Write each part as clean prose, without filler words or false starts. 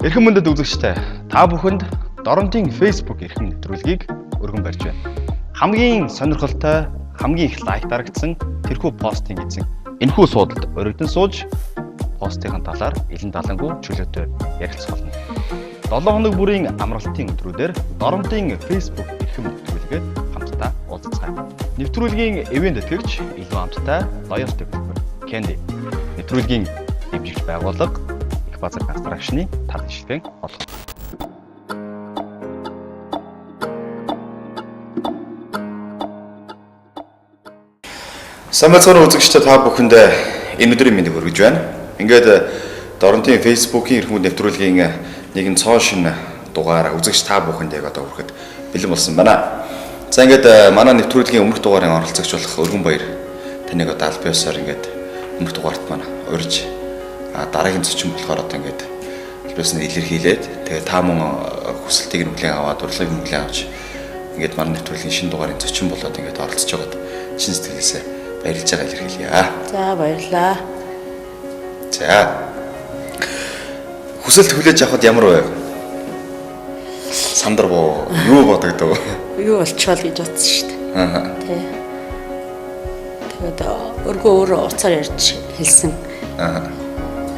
Эрхэм мөндөд үзэгчтэй та бүхэнд Доронтын Facebook эрхэм нэвтрүүлгийг өргөн барьж байна. Хамгийн сонирхолтой, хамгийн их лайк дарагдсан тэрхүү постын эзэн энэхүү суудалд өргөдөн сууж постын талаар илэн далангуй чөлөөтэй ярилцах болно. 7 хоног бүрийн амралтын өдрүүдээр Доронтын Facebook эрхэм нэвтрүүлгээ хамтдаа уулзцгаая. Нэвтрүүлгийн ивент тэтгэгч илүү амттай Loyalty Group Candy нэвтрүүлгийн дэмжигч байгууллага Базар констракшны талын шилхэн болгоно. Самбайцганы үзэгчдээ та бүхэндээ энэ өдрийн мэндийг хүргэж байна. Ингээд Доронтын Facebook-ийн эрхэм нэвтрүүлгийн нэгэн цоо шинэ дугаар үзэгч та бүхэнд яг одоо хүрэхэд бэлэн болсон байна. За ингээд манай нэвтрүүлгийн өмнөх дугаарын оролцогч болох Өргөн Баяр таныг одоо аль биесээр ингээд өмнөх дугаарт маань урьж дараагийн зочин болохоор одоо ингээд хэлбэрс нь илэрхийлээд тэгээ та мөн хүсэлтийг нүлэн аваад урлагийг нүлэн авч ингээд манай нэвтрүүлгийн шинэ дугаарын зочин болоод ингээд оролцож байгаад чин сэтгэлээсээ баярлж байгаа илэрхийлье. За баярлалаа. За хүсэлт хүлээж авахд ямар вэ? Сандар боо юу бодогдов? Юу болчихвол гэж бодсон шүү дээ. Аа. Тэгээд өргөө өөрөө уцаар ярьж хэлсэн. Аа.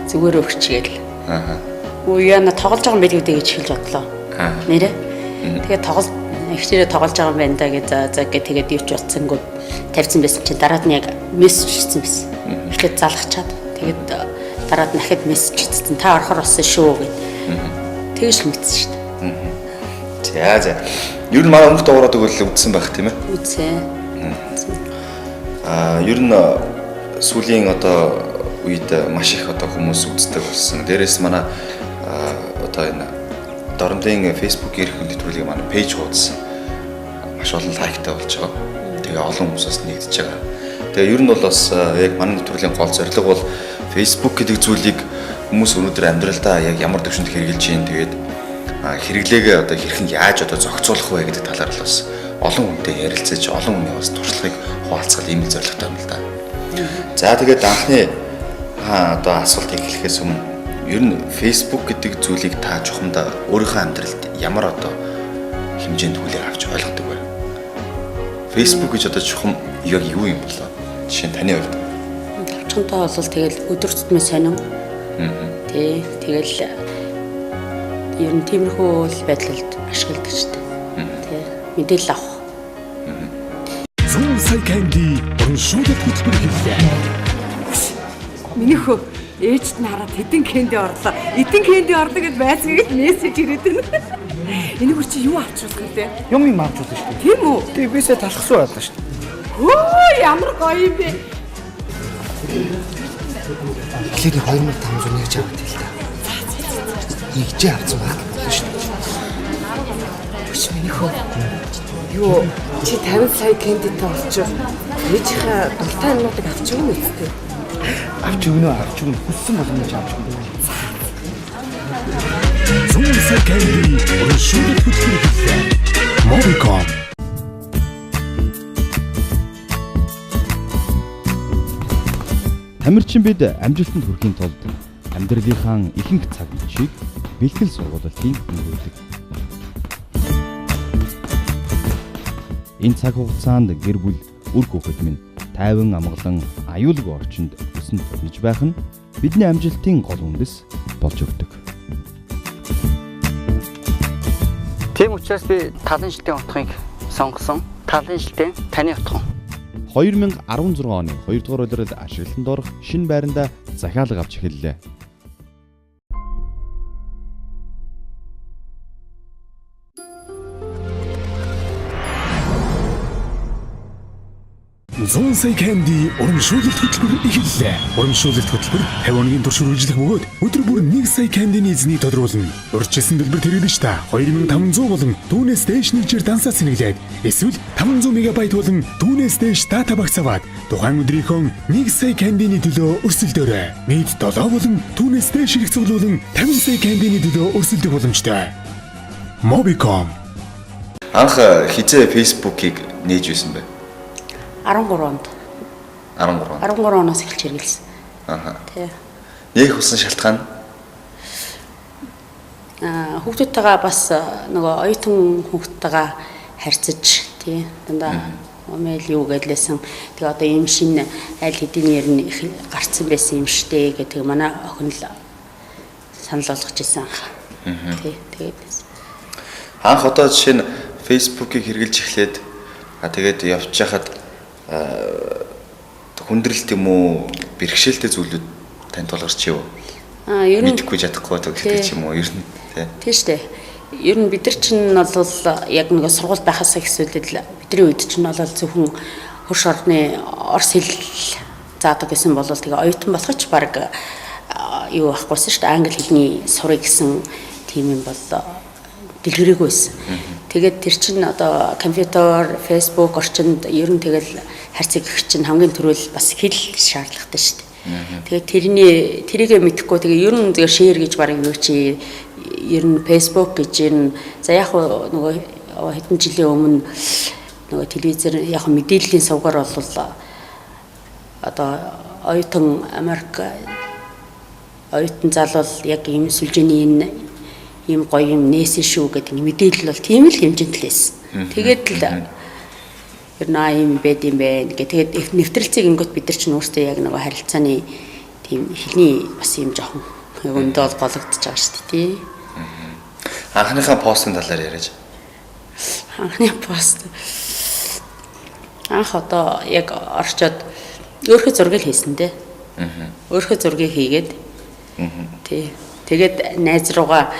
Зүгээр өгчгээл. Аа. Яна тоглож байгаа юм байл үү гэж хэлж бодлоо. Аа. Нэрэ. Тэгээд ихчээрээ тоглож байгаа юм байна да гэж за гэж тэгээд ивч утсангууд тавьсан байсан чинь дараад нь яг мессеж хийсэн байсан. Эхлээд залгачаад тэгээд дараад нь ахад мессеж хийсэн. Та орохоор болсон шүү гэд. Тэгж л мэдсэн шүү дээ. За. Ер нь манай өмнөх дугаараа тэгвэл үзсэн байх тийм ээ. Үзсэн. Ер нь сүүлийн одоо үед маш их одоо хүмүүс үздэг болсон. Дээрээс манай одоо энэ Доронтын Facebook-ийн эрхэм нэвтрүүлгийн манай пэйж хуудас маш олон лайктай болж байгаа. Тэгээ олон хүмүүсээс нэгдэж байгаа. Тэгээ ер нь бол бас яг манай нэвтрүүлгийн гол зорилго бол Facebook гэдэг зүйлийг хүмүүс өнөөдөр амьдралдаа яг ямар төвшөнд хэрэгжилж байна. Тэгээд хэрэглээгээ одоо хэрхэн яаж одоо зохицуулах вэ гэдэг талаар л бас олон хүнтэй ярилцаж, олон хүний бас туршлагыг хуваалцах ийм зорилготой юм л да. За тэгээд анхны одоо асуултыг хэлэхээс өмнө ер нь Facebook гэдэг зүйлийг та чухамдаа өөрийнхөө амьдралд ямар одоо хэмжээнд хүлээн авч ойлгодог вэ? Facebook гэж одоо чухам яг юу юм болоо? Жишээ нь таны хувьд. Чухамдаа бол тэгэл өдөр тутмын сонин. Тэгэл ер нь тиймэрхүү байдлаар ашигладаг ч тий. Мэдээлэл авах. Зүүн сая Candy шүүдэт хөтөлбөр хийлээ. Миний хөө ээжт нь хараад хэдэн кэнди орлоо. Эдэн кэнди орлоо гэд байцгийг мессеж ирээд байна. Энийг чи юу авчихвал гэдэг? Юм авчихвал шүү дээ. Тийм үү? Тэг бисээ талхсан байлаа шүү дээ. Хөө ямар гоё юм бэ? Эхлээд 2500 нэгж аваад хэлээ. Нэгжээ авсан байх болно шүү дээ. Биш миний хөө. Юу чи 50 сая кэндитэй болчих. Ээжийнхээ дултай юмнуудыг авчих юм үстэй. Авч өгнө хүссэн болгоно ч авч өгнө. Зүүн сая Candy шүүдэт хөтөлбөр хийлээ. Mobicom. Тамирчин бид амжилтанд хүрэхийн тулд амьдралынхаа ихэнх цаг мөчийг бэлтгэл сургуулалтын өнгөрүүлдэг. Энэ цаг хугацаанд гэр бүл үр хүүхэд минь тайван амгалан аюулгүй орчинд өсөнд төрнөж байх нь бидний амжилтын гол үндэс болж өгдөг. Тийм учраас би талын шилтийн утгыг сонгосон. Талын шилтийн таны утга. 2016 оны 2 дугаар улиралд ашиглалтанд орох шинэ байранда захиалга авч эхэллээ. Зүүн сая Candy урамшуулалт хөтөлбөр эхэллээ. Урамшуулалт хөтөлбөр 50 хоногийн турш үргэлжлэх бөгөөд өдөр бүр 1 сая Candy-ний эзнийг тодруулна. Урьдчилсан дэлбэр тэрэгдэж та 2500 болон түүнээс дээш нэгжээр дансаа сэнэглээд эсвэл 500 мегабайт болон түүнээс дээш дата багц аваад тухайн өдрийнхөө 1 сая Candy-ний төлөө өрсөлдөөрэй. Нийт 7 болон түүнээс дээш хэрэг цуглуулан 50 сая Candy-ний төлөө өрсөлдөх боломжтой. Mobicom. Анх хизээ Facebook-ийг нээж байсан бэ? 13 онд. 13 оноос эхэлж хэрэгэлсэн. Аха. Тий. Нээх болсон шалтгаан? хүүхдүүдтэйгээ бас нөгөө оюутан хүүхдтэйгээ харьцаж тий дандаа омэл юу гэдлээсэн. Тэгээ одоо ийм шинэ аль хэдийн ер нь их гарцсан байсан юм штэ гэдэг манай охин л санал болгож ирсэн анх. Тий тэгээд анх одоо жишээ нь Facebook-ыг хэрэглэж эхлээд тэгээд явж хахад хүндрэлт юм уу бэрхшээлтэй зүйлүүд танд тулгарч юу? ер нь мэдэхгүй чадахгүй гэдэг ч юм уу ер нь тий штэ. Ер нь бид нар чинь бол яг нэг сургууль байхаас ихсүүлэл бидний үед чинь бол зөвхөн хөрш орны орс хэл заадаг гэсэн бол тэгээ оюутан болохч баг юу ахгүй шүү дээ. Англи хэлний сурыг гэсэн тийм юм бол дэлгэрээгүй байсан. Тэгээд тэр чинь одоо компьютер, Facebook орчинд ер нь тэгэл харьцаг их чинь хамгийн түрүүл бас хэл шаардлагатай шүү дээ. Тэгээд тэрийг мэдэхгүй тэгээ ер нь тэгээ шеэр гэж баг юу чи ер нь Facebook гэж ер нь за яг нөгөө хэдэн жилийн өмнө нөгөө телевизээр яг мэдээллийн сувгаар бол одоо оюутан Америк оюутан залуу яг ийм сүлжээний энэ ийм гоё юм нээсэн шүү гэдэг мэдээлэл бол тийм л хэмжээнд л байсан. Тэгээд л ер нь ийм байд юм бэ гэдэг. Тэгээд нэвтрэлцийг ингөт бид нар чинь өөрсдөө яг нөгөө харилцааны тийм хэлний бас юм жоохон өндөө бол гологдож байгаа шүү дээ тий. Анхныхаа постын талаар яриач. Анхны пост анх одоо яг орчоод өөрхөө зургийг хийсэн дээ. Өөрхөө зургийг хийгээд тий. Тэгээд найз руугаа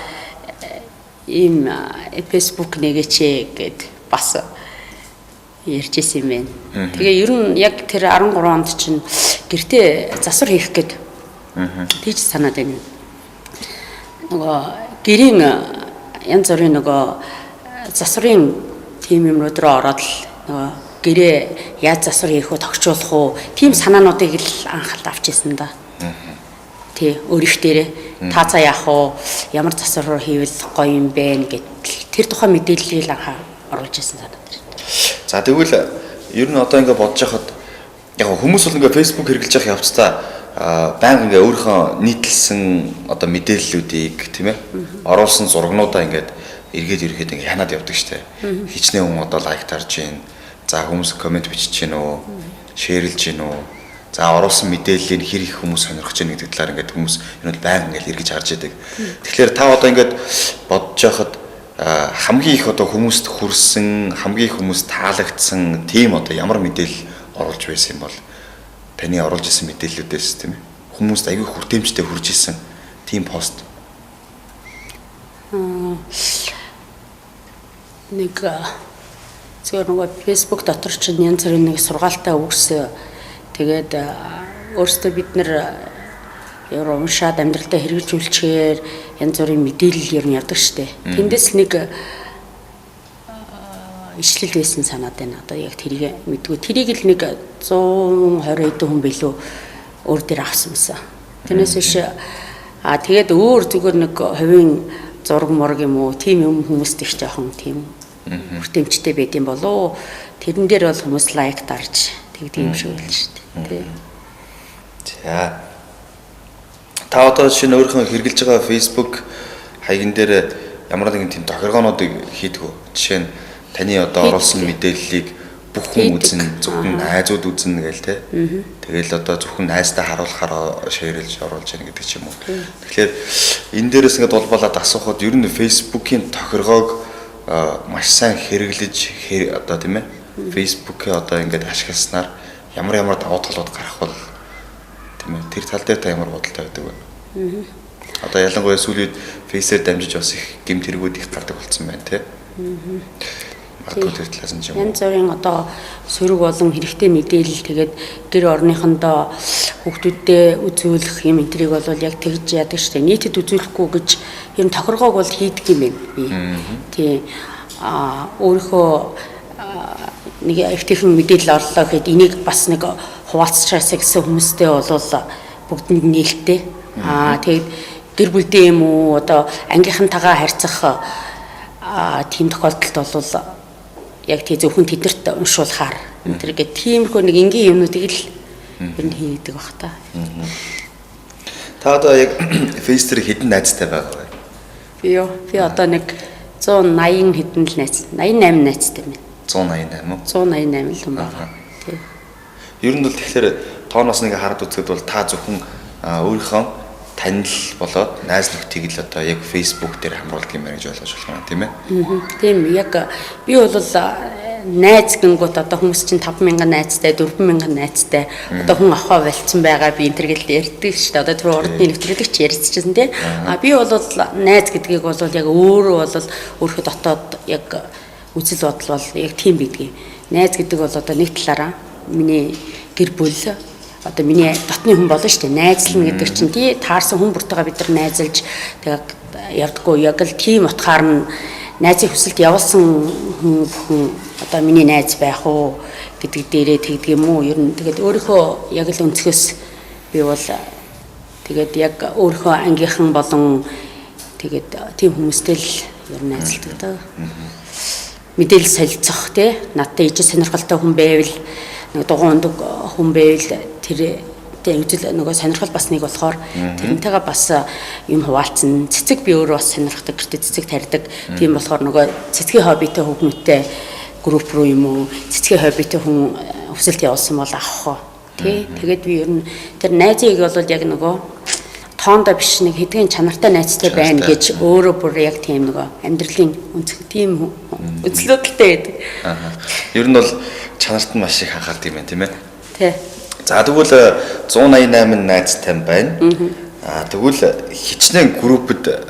ийм Facebook нэгэчээ гэд бас ярьж исэн юм байна. Тэгээ ер нь яг тэр 13 онд чинь гэртээ засвар хийх гээд тийч санаад байна. Нөгөө гэрийн янз бүрийн нөгөө засварын тим юмнууд руу ороод л нөгөө гэрээ яаж засвар хийх вэ тогтчуулах уу тийм санаануудыг л анхaalт авч ирсэн да. Тий өөрийнхдээрээ та цаа яах вэ ямар засвар хийвэл гоё юм бэ гэд тэр тухайн мэдээллийг анхаа оруулж ирсэн санаад байна. За тэгвэл ер нь одоо ингээд бодож хахад яг хүмүүс бол ингээд Facebook хэрэглэж явах явцдаа байнга ингээ өөрийнхөө нийтлсэн одоо мэдээллүүдийг тийм ээ оруулсан зургнуудаа ингээд эргээд ингээ хянаад явдаг штэ. Хичнээн хүн одоо лайктарж гин. За хүмүүс комент бичиж гин үү, шеэрлж гин үү. За оруулсан мэдээллийг хэр их хүмүүс сонирхож байна гэдэг талаар ингээд хүмүүс энэ бол байнга ингээ эргэж харж яадаг. Тэгэхээр та одоо ингээд бодож байхад хамгийн их одоо хүмүүст хүрсэн, хамгийн их хүмүүс таалагдсан тийм одоо ямар мэдээлэл оруулж байсан юм бол таны оруулж исэн мэдээллүүдээс тийм ээ хүмүүст аягүй хүртээмжтэй хүрж исэн тийм пост нэг зөвхөн нөгөө Facebook дотор ч янз бүрийн нэг сургаалтай үгс тэгээд өөрсдөө бид нар ер нь уншаад амьдралдаа хэрэгжүүлчихээр янз бүрийн мэдээлэл ер нь явдаг штэ. Тэндээс нэг ишлэл байсан санаад байна. Одоо яг тэрийг мэдгүй. Тэрийг л нэг 120 хэдэн хүн билүү өөр дээр авсан юмсан. Тэрнээс биш тэгээд өөр зүгээр нэг хувийн зураг мураг юм уу тийм юм хүмүүст их жоохон тийм хүртээмжтэй байд юм болоо. Тэрэн дээр бол хүмүүс лайк дарж тэгдэг юм шиг байл шүү дээ. За. Та одоо шинэ өөрийнхөө хэрэглэж байгаа Facebook хаягн дээр ямар нэгэн тийм тохиргоонуудыг хийдэг үү? Жишээ нь таны одоо оруулсан мэдээллийг бүх хүн үзэн зөвхөн найзууд үзэн гээл те. Тэгэл одоо зөвхөн найздаа харуулахаар шеэрлж оруулж яах гэдэг ч юм уу. Тэгэхээр энэ дээрээс ингээд улбалаад асуухад ер нь Facebook-ийн тохиргоог маш сайн хэрэглэж одоо тийм ээ Facebook-ийг одоо ингээд ашигласнаар ямар давуу талууд гарах бол тийм ээ тэр тал дээр та ямар бодолтой байдаг вэ? Одоо ялангуяа сүүлийн Face-ээр дамжиж бас их гэмт хэрэгүүд их гардаг болсон байна те. Янз бүрийн одоо сөрөг болон хэрэгтэй мэдээлэл тэгээд гэр орныхондоо хүүхдүүдтэй үзүүлэх юм энтрийг бол яг тэгж яадаг штэ. Нийтэд үзүүлэхгүй гэж ер нь тохиргоог бол хийдэг юм байна би. Тий. Өөрийнхөө нэг ихтэйхэн мэдээлэл орлоо гэхэд энийг бас нэг хуваалцчаасаа гэсэн хүмүүстэй бол бүгдэнд нээлттэй. Тэгээд гэр бүлдээ юм уу одоо ангийнхантайгаа харьцах тийм тохиолдолд бол яг тий зөвхөн тэднэрт уншуулахаар энэ төргээ тиймэрхүү нэг энгийн юмнуудыг л ер нь хийдэг баг та. Та одоо яг Face дээр хэдэн найзтай байгаа вэ? Би одоо нэг 180 хэдэн л найз. 88 найзтай байна. 188 уу? 188 л юм байна. Тийм. Ер нь бол тэгэхээр тооноос нэг хараад үзэхэд бол та зөвхөн өөрийнхөө танил болоод найз нөхдийг л одоо яг Facebook дээр хамруулдаг юм байна гэж ойлгож байна тийм ээ. Тийм яг би бол найз гингүүд одоо хүмүүс чинь 5,000 найзтай 4,000 найзтай одоо хүн ахаа болцсон байгаа би энэ төр гэл ярьдаг шүү дээ. Одоо тэр урдны нэвтрүүлэгч ярьчихсан тийм. Би бол найз гэдгийг бол яг өөрөө бол өөрхөд дотоод яг үзэл бодол бол яг тийм бидгийг. Найз гэдэг бол одоо нэг талаараа миний гэр бүл одоо миний дотны хүн болно шүү дээ. Найзлна гэдэг чинь тий таарсан хүн бүртэйгээ бид нар найзалж тэгээд явдггүй яг л тийм утгаар нь найзын хүсэлд явуулсан хүн одоо миний найз байх уу гэдэг дээрээ тэгдэг юм уу? Ер нь тэгээд өөрийнхөө яг л өнцгөөс би бол тэгээд яг өөрийнхөө ангийнхан болон тэгээд тийм хүмүүстэй л ер нь найзалдаг даа. Мэдээлэл солилцох тий надтай ижил сонирхолтой хүн байвал нэг дугуй ундаг хүн байвал тэр үзэл нөгөө сонирхол бас нэг болохоор тэрнтэйгээ бас юм хуваалцсан цэцэг би өөрөө бас сонирхдаг гэртээ цэцэг тарьдаг тийм болохоор нөгөө цэцгийн хоббитэй хүүхнүүтэй групп руу юм уу цэцгийн хоббитэй хүн өсөлт явуулсан бол авах тий тэгээд би ер нь тэр найзыг бол яг нөгөө тоондоо биш нэг хэдхэн чанартай найзтай байна гэж өөрөө бүр яг тийм нөгөө амьдралын өнцөг тийм үзлүүдэлтэй байдаг. Ер нь бол чанарт нь маш их анхаардаг юм байна тийм ээ. Тий. За тэгвэл 188 найзтай байна. Тэгвэл хичнээн группэд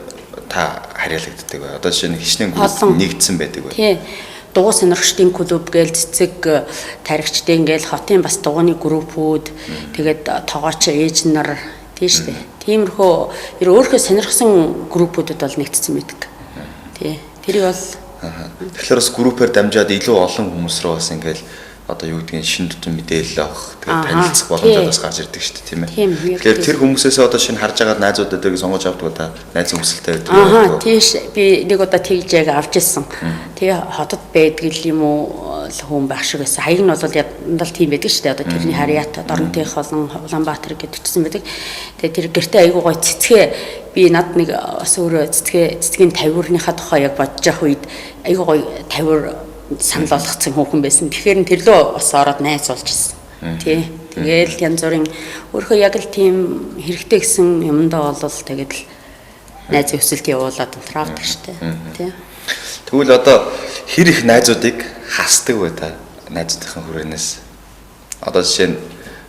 та харьяалагддаг бай. Одоо жишээ нь хичнээн групп нэгдсэн байдаг бай. Тий. Дугуй сонирхчдын клуб гээл цэцэг таригчдын гээл хотын бас дугууны группүүд тэгээд тоогооч ээж нар тийш үү. Тиймэрхүү өөрийнхөө сонирхсан группүүдэд бол нэгдсэн байдаг. Тий. Тэрийг бол тэгэхээр бас группээр дамжаад илүү олон хүмүүс рүү бас ингээл одоо юу гэдгийг шин тутам мэдээлэл авах тэгээд танилцах боломжтой бас гарч ирдэг шүү дээ тийм ээ. Тэгэхээр тэр хүмүүсээс одоо шинэ харж байгаа найзуудад тэрийг сонгож авдаг удаа найзын хүсэлтэй байдаг. Тийш би нэг удаа тэгж яг авч ирсэн. Тэгээ хотод байдаг юм уу хүн байх шиг байсан. Хаяг нь бол яндал тийм байдаг шүү дээ. Одоо тэрний харьяат Доронтынх болон Улаанбаатар гэдэг утсан байдаг. Тэгээ тэр гэртээ айгуу гой цэцгээ би над нэг бас өөрөө цэцгийн тавиурныхаа тухай яг бодож явах үед айгуу гой тавиур санал болгоцсон хүүхэн байсан. Тэгэхээр тэр лөө бас ороод найз болж ирсэн. Тий. Тэгээл янз бүрийн өөрөө яг л тийм хэрэгтэй гэсэн юмдаа бол тэгээд л найзын өсөлт явуулаад унтраавдаг штэ. Тий. Тэгвэл одоо хэр их найзуудыг хасдаг вэ та найзуудынхаа хүрээнээс? Одоо жишээ нь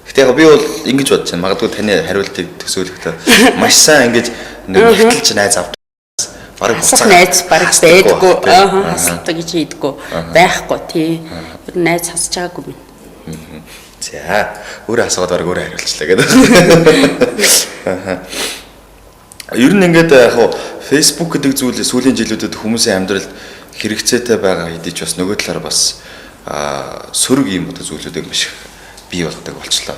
гэтээ яг би бол ингэж бодож байна. Магадгүй таны хариултыг төсөөлөхдөө маш сайн ингэж нэг ихтэлж найз авдаг. Бараг хасах найз бараг байдаггүй. Хасдаг гэж хийдэггүй. Байхгүй тий. Найз хасж байгаагүй юм. За, өөрөө асуугаад бараг өөрөө хариулчлаа гэдэг. Ер нь ингээд яг Facebook гэдэг зүйл сүүлийн жилүүдэд хүмүүсийн амьдралд хэрэгцээтэй байгаа хэдий ч бас нөгөө талаар бас сөрөг юм одоо зүйлүүдийг маш их бий болдог болчлоо.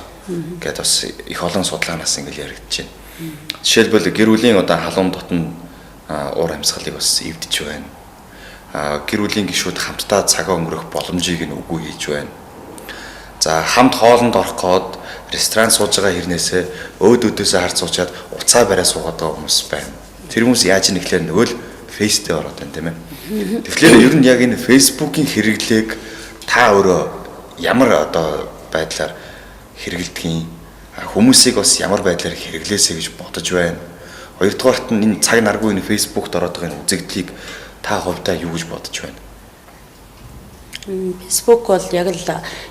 Гэт бас их олон судалгаанаас ингээд яригдж байна. Жишээлбэл гэр бүлийн одоо халуун дотн уур амьсгалыг бас эвдэж байна. Гэр бүлийн гишүүд хамтдаа цагаа өнгөрөх боломжийг нь үгүй хийж байна. За хамт хоолнд орох гээд ресторан сууж байгаа хэрнээсээ өөдөөдөөсөө харж суучаад уцаа бариа суугаад байгаа хүмүүс байна. Тэр хүмүүс яаж нэглээр нөгөө л фейстэй ороод байна тийм ээ. Тэгэхээр ер нь яг энэ фейсбુકийн хэрэглээг та өөрөө ямар одоо байдлаар хэрэглэдгийг хүмүүсийг бас ямар байдлаар хэрэглээсэй гэж бодож байна. Хоёрдугаарт нь энэ цаг наргүй энэ фейсбુકт ороод байгаа энэ үзэгдлийг та хувьдаа юу гэж бодож байна? Facebook бол яг л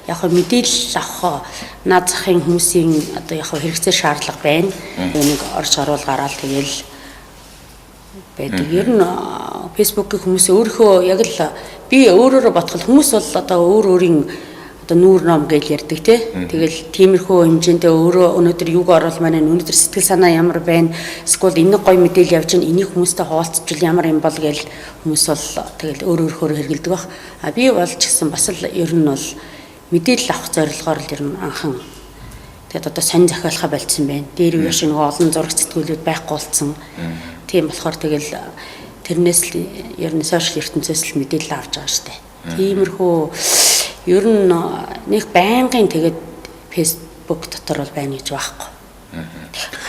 яг мэдээлэл авах наад захын хүмүүсийн одоо яг хэрэгцээ шаардлага байна. Нэг орж оруул гараал тэгэл байдаг. Ер нь Facebook-ийн хүмүүс өөрөө яг л би өөрөөрөө бодхол хүмүүс бол одоо өөрийн одоо нүүр ном гэж ярьдаг тий. Тэгэл тиймэрхүү хэмжээндээ өөрөө өнөөдөр юг оруулах маань өнөөдөр сэтгэл санаа ямар байна? Эсвэл энэ гой мэдээлэл явж байгаа энийг хүмүүстэй хуваалцчихвал ямар юм бол гэж хүмүүс бол тэгэл өөрөөрөө хэрэгэлдэг баг. Би бол ч гэсэн бас л ер нь бол мэдээлэл авах зорилгоор л ер нь анхан тэгээд одоо сонь захиалахаа болцсон байна. Дээр үе шиг нэг олон зураг сэтгүүлүүд байхгүй болсон. Тийм болохоор тэгэл тэрнээс л ер нь сошиал ертөнцөөс л мэдээлэл авч байгаа штэ. Тиймэрхүү ер нь нэг байнгын тэгээд Facebook дотор бол байна гэж байхгүй.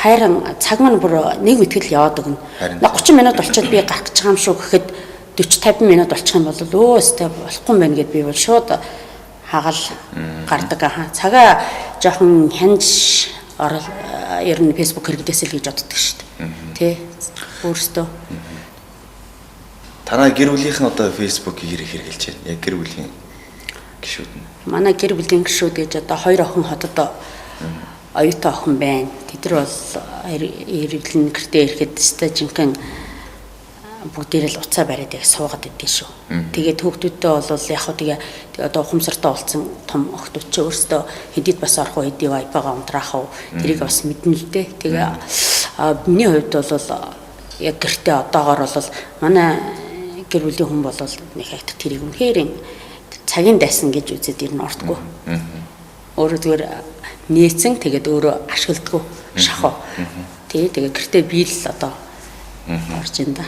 Хайран цаг маань бүр нэг үтгэл яваад өгнө. 30 минут болчиход би гарах гэж байгаа юм шүү гэхэд 40-50 минут болчих юм бол өөстэй болохгүй юм байна гэд би бол шууд хагаал гардаг аа. Цагаа жоохон хянж орол ер нь Facebook хэрэглээсэй л гэж боддог шүү дээ. Тэ? Өөрөөсөө. Танай гэр бүлийнхэн одоо Facebook-ийг хэрэглэж байна. Яг гэр бүлийн гишүүд нь. Манай гэр бүлийн гишүүд гэж одоо 2 охин хотод оюутан охин байна. Тэд нар бол ирэлэн гэртээ ирэхэд өстой жинхэнэ бүгдээрээ л уцаа бариад яг суугаад идэв шүү. Тэгээд хүүхдүүдтэй бол яг хөө тэгээ одоо ухамсартай болсон том охтууд ч өөрсдөө хэдийд бас орох үед вайпагаа унтраах уу тэрийг бас мэднэ л дээ. Тэгээ миний хувьд бол яг гэртээ одоогоор бол манай гэр бүлийн хүн бол нэг хайтг тэрийг үнэхээр цагийн дайсан гэж үзээд ирнэ ордгоо. Өөрөө зүгээр нээсэн тэгээд өөрөө ашигладаг шахав. Тэгээ гэртээ би л одоо орж ин да.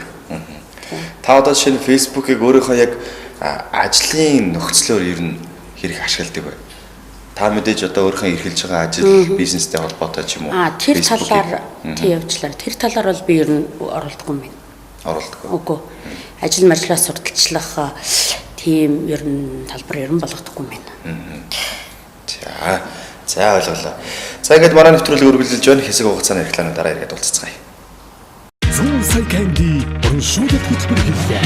Та одоо шинэ Facebook-ыг өөрийнхөө яг ажлын нөхцлөөр ер нь хэрэг ашигладаг бай. Та мэдээж одоо өөрийнхөө эрхэлж байгаа ажил бизнестэй холбоотой ч юм уу. Тэр талаар тий явуулчлаа. Тэр талаар бол би ер нь оролдохгүй юм байна. Оролдохгүй. Үгүй. Ажил мэргэжлээ сурталчлах тийм ер нь талбар ер нь болгохдохгүй юм байна. За ойлголоо. За ингээд манай нэвтрүүлэг үргэлжилж байна. Хэсэг хугацааны рекламын дараа иргэд уулзцгаая. Зүүн сая канди урамшуулалт хөтөлбөр хэллээ.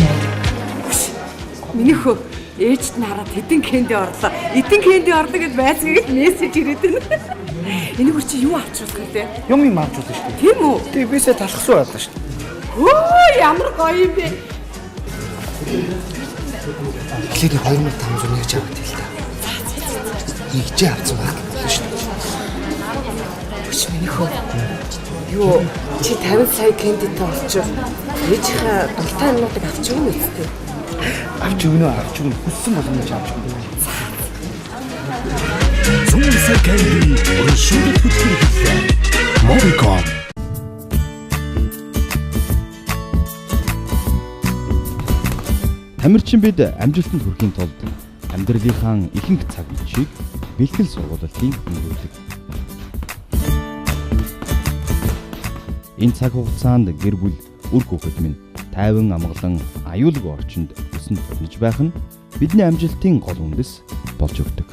Миний хөө ээжт нь хараад хэдэн кэнди орлоо. Эдэн кэнди орлоо гэд байцгийгт мессеж ирээд байна. Энэ бүр чи юу авчруулах вэ? Юм авчруулсан шүү дээ. Тийм үү? Тэг бисээ талхсан байлаа шүү дээ. Хөө ямар гоё юм бэ? Эхлээд 2500 нэгж аваад хэлээ. Нэгж авсан байна шүү дээ. Бүч миний хөө. Юу чи 50 сая кэндитэй олчих. Ээжийнхээ дулаан юмнуудыг авч өгнө үстэй. Авч өгнө хүссэн болгоно ч авч өгнө. Зүүн сая канди урамшуулалт хөтөлбөр хэллээ. Mobicom. Тамирчин бид амжилтанд хүрэхийн тулд амьдралынхаа ихэнх цаг мөчийг бэлтгэл сургуулалтын өнгөрүүлдэг. Энэ цаг хугацаанд гэр бүл үр хүүхэд минь тайван амгалан аюулгүй орчинд өсөнд төрнөж байх нь бидний амжилтын гол үндэс болж өгдөг.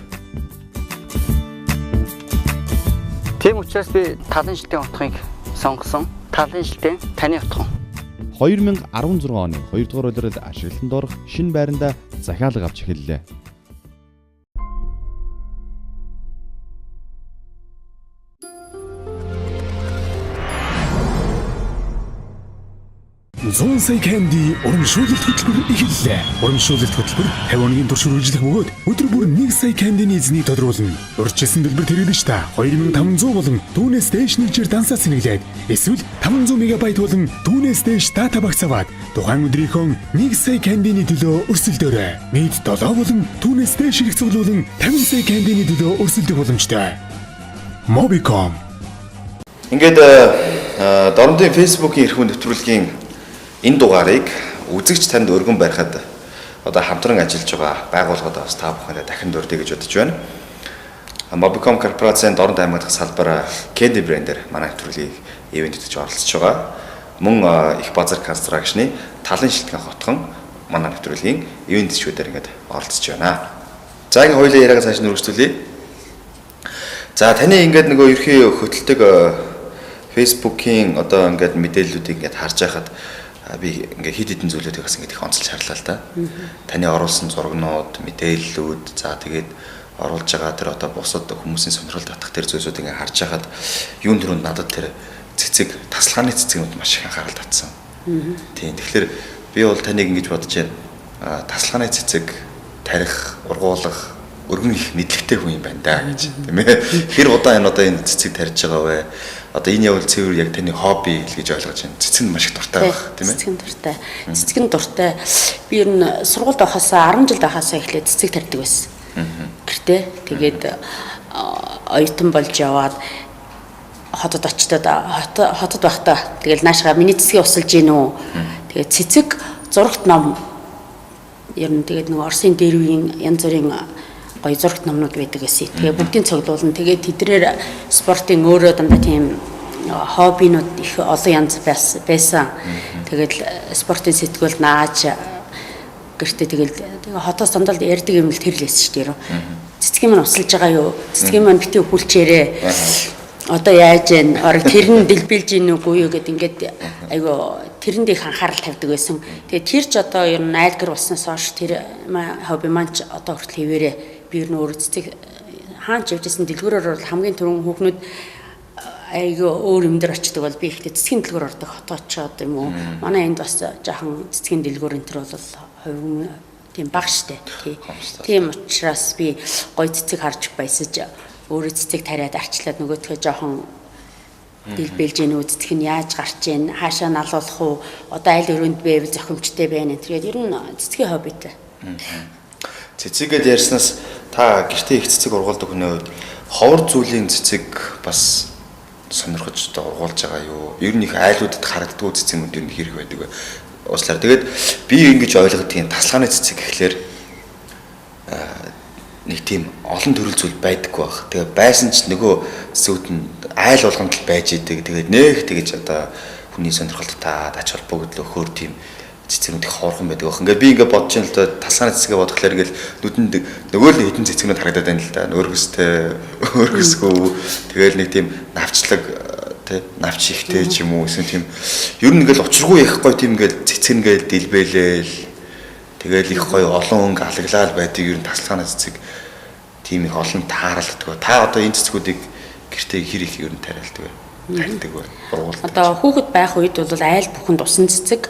Тийм учраас би талын шилтийн утгыг сонгосон. Талын шилтийн таны утга. 2016 оны 2 дугаар улирал ашиглалтанд орох шинэ байранда захиалга авч эхэллээ. Зүүн сая канди урамшуулалт хөтөлбөр эхэллээ. Урамшуулалт хөтөлбөр 50 оны турш үргэлжлэх бөгөөд өдөр бүр 1 сая кандины эзнийг тодруулна. Урьдчилсан дэлбэр тэрэгдэж та 2500 болон түүнээс дээш нэгжээр дансаа сэнэглээд эсвэл 500 мегабайт болон түүнээс дээш дата багц аваад тухайн өдрийнхөө 1 сая кандины төлөө өрсөлдөөрэй. Нийт 7 болон түүнээс дээш хэрэг цуглуулан 50 сая кандины төлөө өрсөлдөх боломжтой. Mobicom. Ингээд дорнодын Facebook-ийн эрхүүн нэвтрүүлгийн энэ дугаарыг үзэгч танд өргөн барихад одоо хамтран ажиллаж байгаа байгууллагад бас та бүхэндээ дахин дурдъя гэж бодож байна. Mobicom корпорацийн Дорнод аймагт салбар Candy брэндээр манай нэвтрүүлгийг ивент хийж оролцож байгаа. Мөн их базар констракшны талын шилтгэн хотхон манай нэвтрүүлгийн ивент хийшүүдээр ингээд оролцож байна. За ингээд хоёулаа яриагаа цааш нь үргэлжлүүлье. За таны ингээд нөгөө ерхий хөтэлдэг Facebook-ийн одоо ингээд мэдээллүүдийг ингээд харж байхад би ингээ хид хідэн зүйлүүдийг бас ингээ их онцолж харлаа л да. Таны оруулсан зургнууд, мэдээллүүд, за тэгээд оруулж байгаа тэр одоо бусад хүмүүсийн сонирхол татах тэр зүйлсүүд ингээ харж байхад юун төрөнд надад тэр цэцэг, тасалгааны цэцгнүүд маш их анхаарал татсан. Тийм. Тэгэхээр би бол таныг ингэж бодож байна. Тасалгааны цэцэг тарих, ургуулах өргөн их мэдлэгтэй хүн юм байна да гэж. Тийм ээ. Хэр удаан энэ цэцэг тарьж байгаа вэ? Одоо энэ явал цэвэр яг таны хобби л гэж ойлгож байна. Цэцэг нь маш их дуртай байх тийм ээ. Цэцэг нь дуртай. Цэцэг нь дуртай. Би ер нь сургуульд байхасаа 10 жил байхасаа эхлээд цэцэг тарьдаг байсан. Гэртээ. Тэгээд оюутан болж яваад хотод очтод хотод байхдаа тэгэл наашгаа миний цэцгийг усалж гин үү. Тэгээд цэцэг зурагт ном ер нь тэгээд нэг Оросын дэрвийн янз бүрийн гоё зурагт номнууд байдаг гэсэн. Тэгээ бүгдийг цуглуулна. Тэгээ тэдрээр спортын өөрөө дандаа тийм хоббинууд их олон янз байсан. Тэгэл спортын сэтгүүл нааж гэртээ тэгэл хотоос дондоо ярьдаг юм л тэр л байсан шүү дээ. Цэцгийн маань усалж байгаа юу? Цэцгийн маань битгий хүлчээрээ. Одоо яаж вэ? Орог тэр нь дэлбэлж ийн үгүй юу гэд ингээд айгу тэрэнд их анхаарал тавьдаг байсан. Тэгээ тэр ч одоо ер нь айлгэр болсноос хойш тэр хобби маань ч одоо хүртэл хэвээрээ би ер нь өөрөө цэцэг хаач явжсэн дэлгүүрээр бол хамгийн түрүүн хүүхнүүд айгу өөр юм дээр очдог бол би ихтэй цэцгийн дэлгүүр ордог хотоочод юм уу. Манай энд бас жоохон цэцгийн дэлгүүр энэ төр бол хувь тийм баг штэ. Тийм учраас би гой цэцэг харж баясаж өөрөө цэцэг тариад арчлаад нөгөөдхөө жоохон дэлбэлж ийн үү, цэцэг нь яаж гарч ийн, хаашаа налуулах уу, одоо аль өрөөнд байвал зохимжтой байна. Тэгээд ер нь цэцгийн хоббитэй. Цэцэгэд ярьснаас та гэртээ их цэцэг ургуулдаг хүний хувьд ховор зүйлийн цэцэг бас сонирхож ургуулж байгаа юу? Ер нь их айлуудад харагддаг цэцэгнүүд ер нь хэрэг байдаг вэ? Уучлаарай. Тэгээд би ингэж ойлгодгийн тасалгааны цэцэг гэхлээр нэг тийм олон төрөл зүйл байдаггүй баг. Тэгээ байсан ч нөгөө цэцүүд нь айл болгонд л байж идэг. Тэгээд нэх тэгэж одоо хүний сонирхолтой тач холбогдол өгөхөр тийм цэцэгнүүд их хоорхон байдаг баг. Ингээд би ингээд бодож юм л да тасалгааны цэцгээ бодохлоор ингээд нүдэнд нөгөө л хэдэн цэцэгнүүд харагдаад байна л да. Өргөстэй, өргөсгүй. Тэгээд нэг тийм навчлаг навч ихтэй ч юм уу эсвэл тийм ер нь ингээл учиргүй их гоё тийм ингээл цэцэг ингээл дэлбэлээл тэгэл их гоё олон өнгө алаглал байдаг ер нь тасалгааны цэцэг тийм их олон тааралддаг. Та одоо энэ цэцгүүдийг гэртээ хэр их ер нь тариалдаг вэ? Тарьдаг вэ? Одоо хүүхэд байх үед бол айл бүхэнд усан цэцэг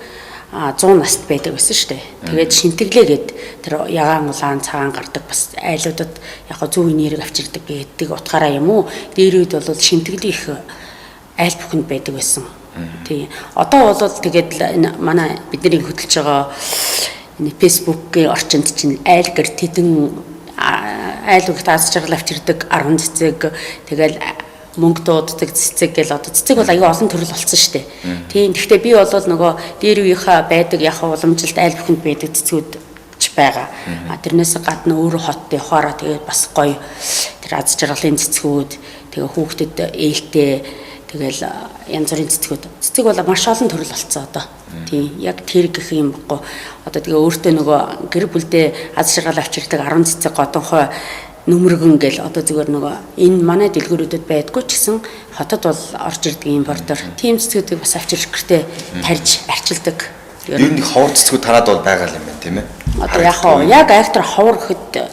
100 наст байдаг байсан шүү дээ. Тэгээд шинтэглээгээд тэр ягаан улаан цагаан гардаг бас айлуудад яг го зөв нэрийг авчирдаг гэдэг утгаараа юм уу? Дээр үед бол шинтгэлийн их айл бүхэнд байдаг байсан. Тий. Одоо бол тэгээд манай бидний хөтлөж байгаа энэ фэйсбүүкийн орчинд чинь айл гэр тэдэн айлууд таас жаргал авчирдаг 10 цэцэг тэгэл мөнгө дууддаг цэцэг гэл одоо цэцэг бол аюу олон төрөл болсон шүү дээ. Тийм. Гэхдээ би бол нөгөө дээр үеийнхаа байдаг яг уламжилт айл бүхэнд байдаг цэцгүүд ч байгаа. Тэрнээс гадна өөрөө хотод явахаараа тэгээд бас гоё тэр аз жаргалын цэцгүүд тэгээ хүүхдэд ээлтэй тэгэл янз бүрийн цэцгүүд. Цэцэг бол маш олон төрөл болсон одоо. Тийм. Яг тэр гэх юм баггүй. Одоо тэгээ өөртөө нөгөө гэр бүлдээ аз жаргал авчирдаг 10 цэцэг годонхой нүмергэн гэл одоо зүгээр нөгөө энэ манай дэлгүүрүүдэд байдгүй ч гэсэн хотод бол орж ирдэг импортер. Тийм цэцгүүдийг бас авчирч гэртээ тарьж арчилдаг. Ер нь ховор цэцгүүд танаад бол байгаа юм байна тийм ээ. Одоо яг айхтар ховор гэхэд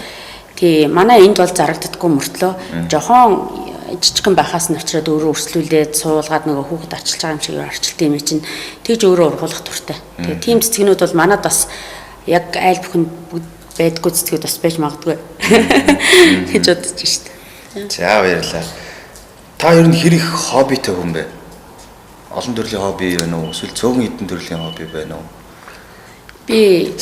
тий манай энд бол зарагддаггүй мөртлөө жохон жижигхэн байхаас нь очроод өөрөө өрслүүлээд суулгаад нөгөө хүүхэд арчилж байгаа юм шиг арчилт юм чинь тэгж өөрөө ургуулах туртай. Тэгээ тийм цэцгнүүд бол манад бас яг айл бүхэнд байдгүй цэцгүүд бас байж магадгүй гэж бодож шít. За баярлалаа. Та ер нь хэр их хоббитэй хүн бэ? Олон төрлийн хобби байна уу? Эсвэл цөөхөн хэдэн төрлийн хобби байна уу? Би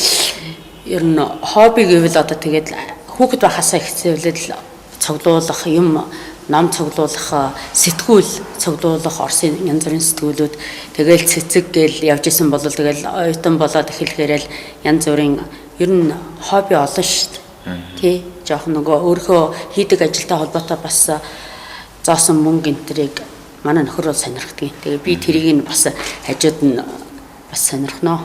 ер нь хобби гэвэл одоо тэгээд хүүхэд байхасаа ихсэвлэл цуглуулах юм ном цуглуулах, сэтгүүл цуглуулах, Орсын янз бүрийн сэтгүүлүүд тэгэл цэцэг гэл явж исэн бол тэгэл оюутан болоод эхлэхээрэл янз бүрийн ер нь хобби олон шүү дээ. Тий, жоохон нөгөө өөрөө хийдэг ажилтай холбоотой бас зоосон мөнгө энтрийг манай нөхөр бол сонирхдаг. Тэгээ би тэрийг нь бас хажууд нь бас сонирхноо.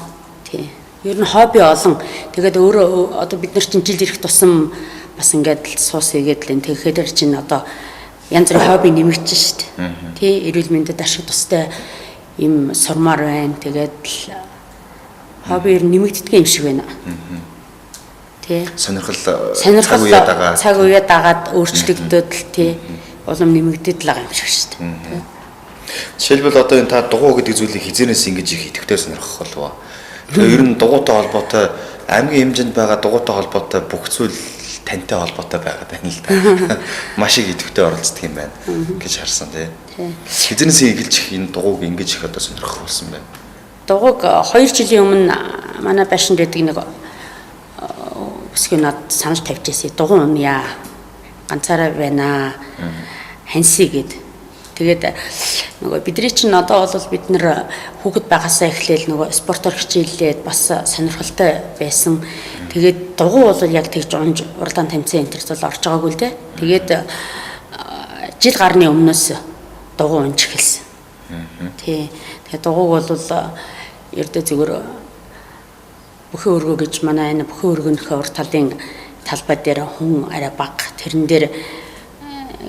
Тий. Ер нь хобби олон. Тэгээд өөрөө одоо бид нар чинь жил ирэх тусам бас ингээд суус хийгээд л тэгэхээр чинь одоо янз бүрийн хобби нэмэгдэж шүү дээ. Тий, эрүүл мэндэд ашиг тустай юм сурмаар байна. Тэгээд хобби нэмэгддэг юм шиг байна. Тий. Сонирхол цаг үе дагаад өөрчлөгдөд л тий. Улам нэмэгдэд л байгаа юм шиг шүү дээ. Жишээлбэл одоо энэ та дугуй гэдэг зүйлийг хизэнээс ингэж их идэвхтэй сонирхох болов. Тэгээ ер нь дугуйтай холбоотой аймгийн хэмжээнд байгаа дугуйтай холбоотой бүх зүйл тантай холбоотой байгаад байна л да. Маш их идэвхтэй оролцдог юм байна гэж харсан тий. Хизэнээс эхэлж энэ дугуйг ингэж их одоо сонирхох болсон байна. Дугуйг 2 жилийн өмнө манай байшинд байдаг нэг өсгөө над санал тавьж ирсэн. Дугуй яа ганцаараа байна. Ханси гэд. Тэгээд нөгөө бидний чинь одоо бол бид нэр хүүхэд байгаасаа эхлээл нөгөө спортоор хичээллээд бас сонирхолтой байсан. Тэгээд дугуй бол яг тэгж унж уралдаан тэмцээн энэ төр орж байгаагүй л дээ. Тэгээд жил гарны өмнөөс дугуй унж эхэлсэн. Тий. Тэгээ дугуйг бол ердөө зүгээр бүхэн өргөө гэж манай энэ бүхэн өргөнөхөө урт талын талбай дээр хүн арай бага. Тэрэн дээр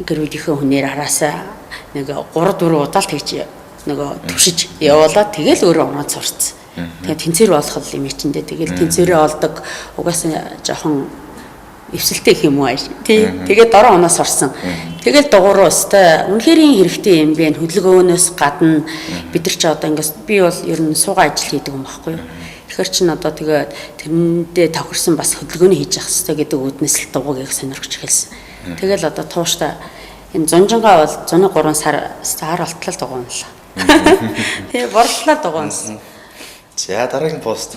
гэр бүлийнхээ хүнээр хараасаа нэг 3-4 удаа л тэгж нөгөө төвшиж явуулаад тэгэл өөрөө оноод сурцсан. Тэгээ тэнцвэр болох юм ичэндээ тэгэл тэнцвэрээ олдог угаасаа жоохон эвсэлтэй гэх юм уу ааш. Тий. Тэгээд дороо оноо сурсан. Тэгэл дугуйруу өстэй үнэхэрийн хэрэгтэй юм бэ. Хөдөлгөөнөөс гадна бид нар ч одоо ингээс би бол ер нь суугаа ажил хийдэг юм баггүй юу. Тэгэхээр чин одоо тэгээд тэрэндээ тохирсон бас хөдөлгөөний хийж явах хэрэгтэй гэдэг үүднээс л дугуйг их сонирхож эхэлсэн. Тэгэл одоо тууштай энэ зунжингаа бол 103 сар болтлоо дугуйнлаа. Тэгээ борлуулаад дугуйнсан. За дараагийн пост.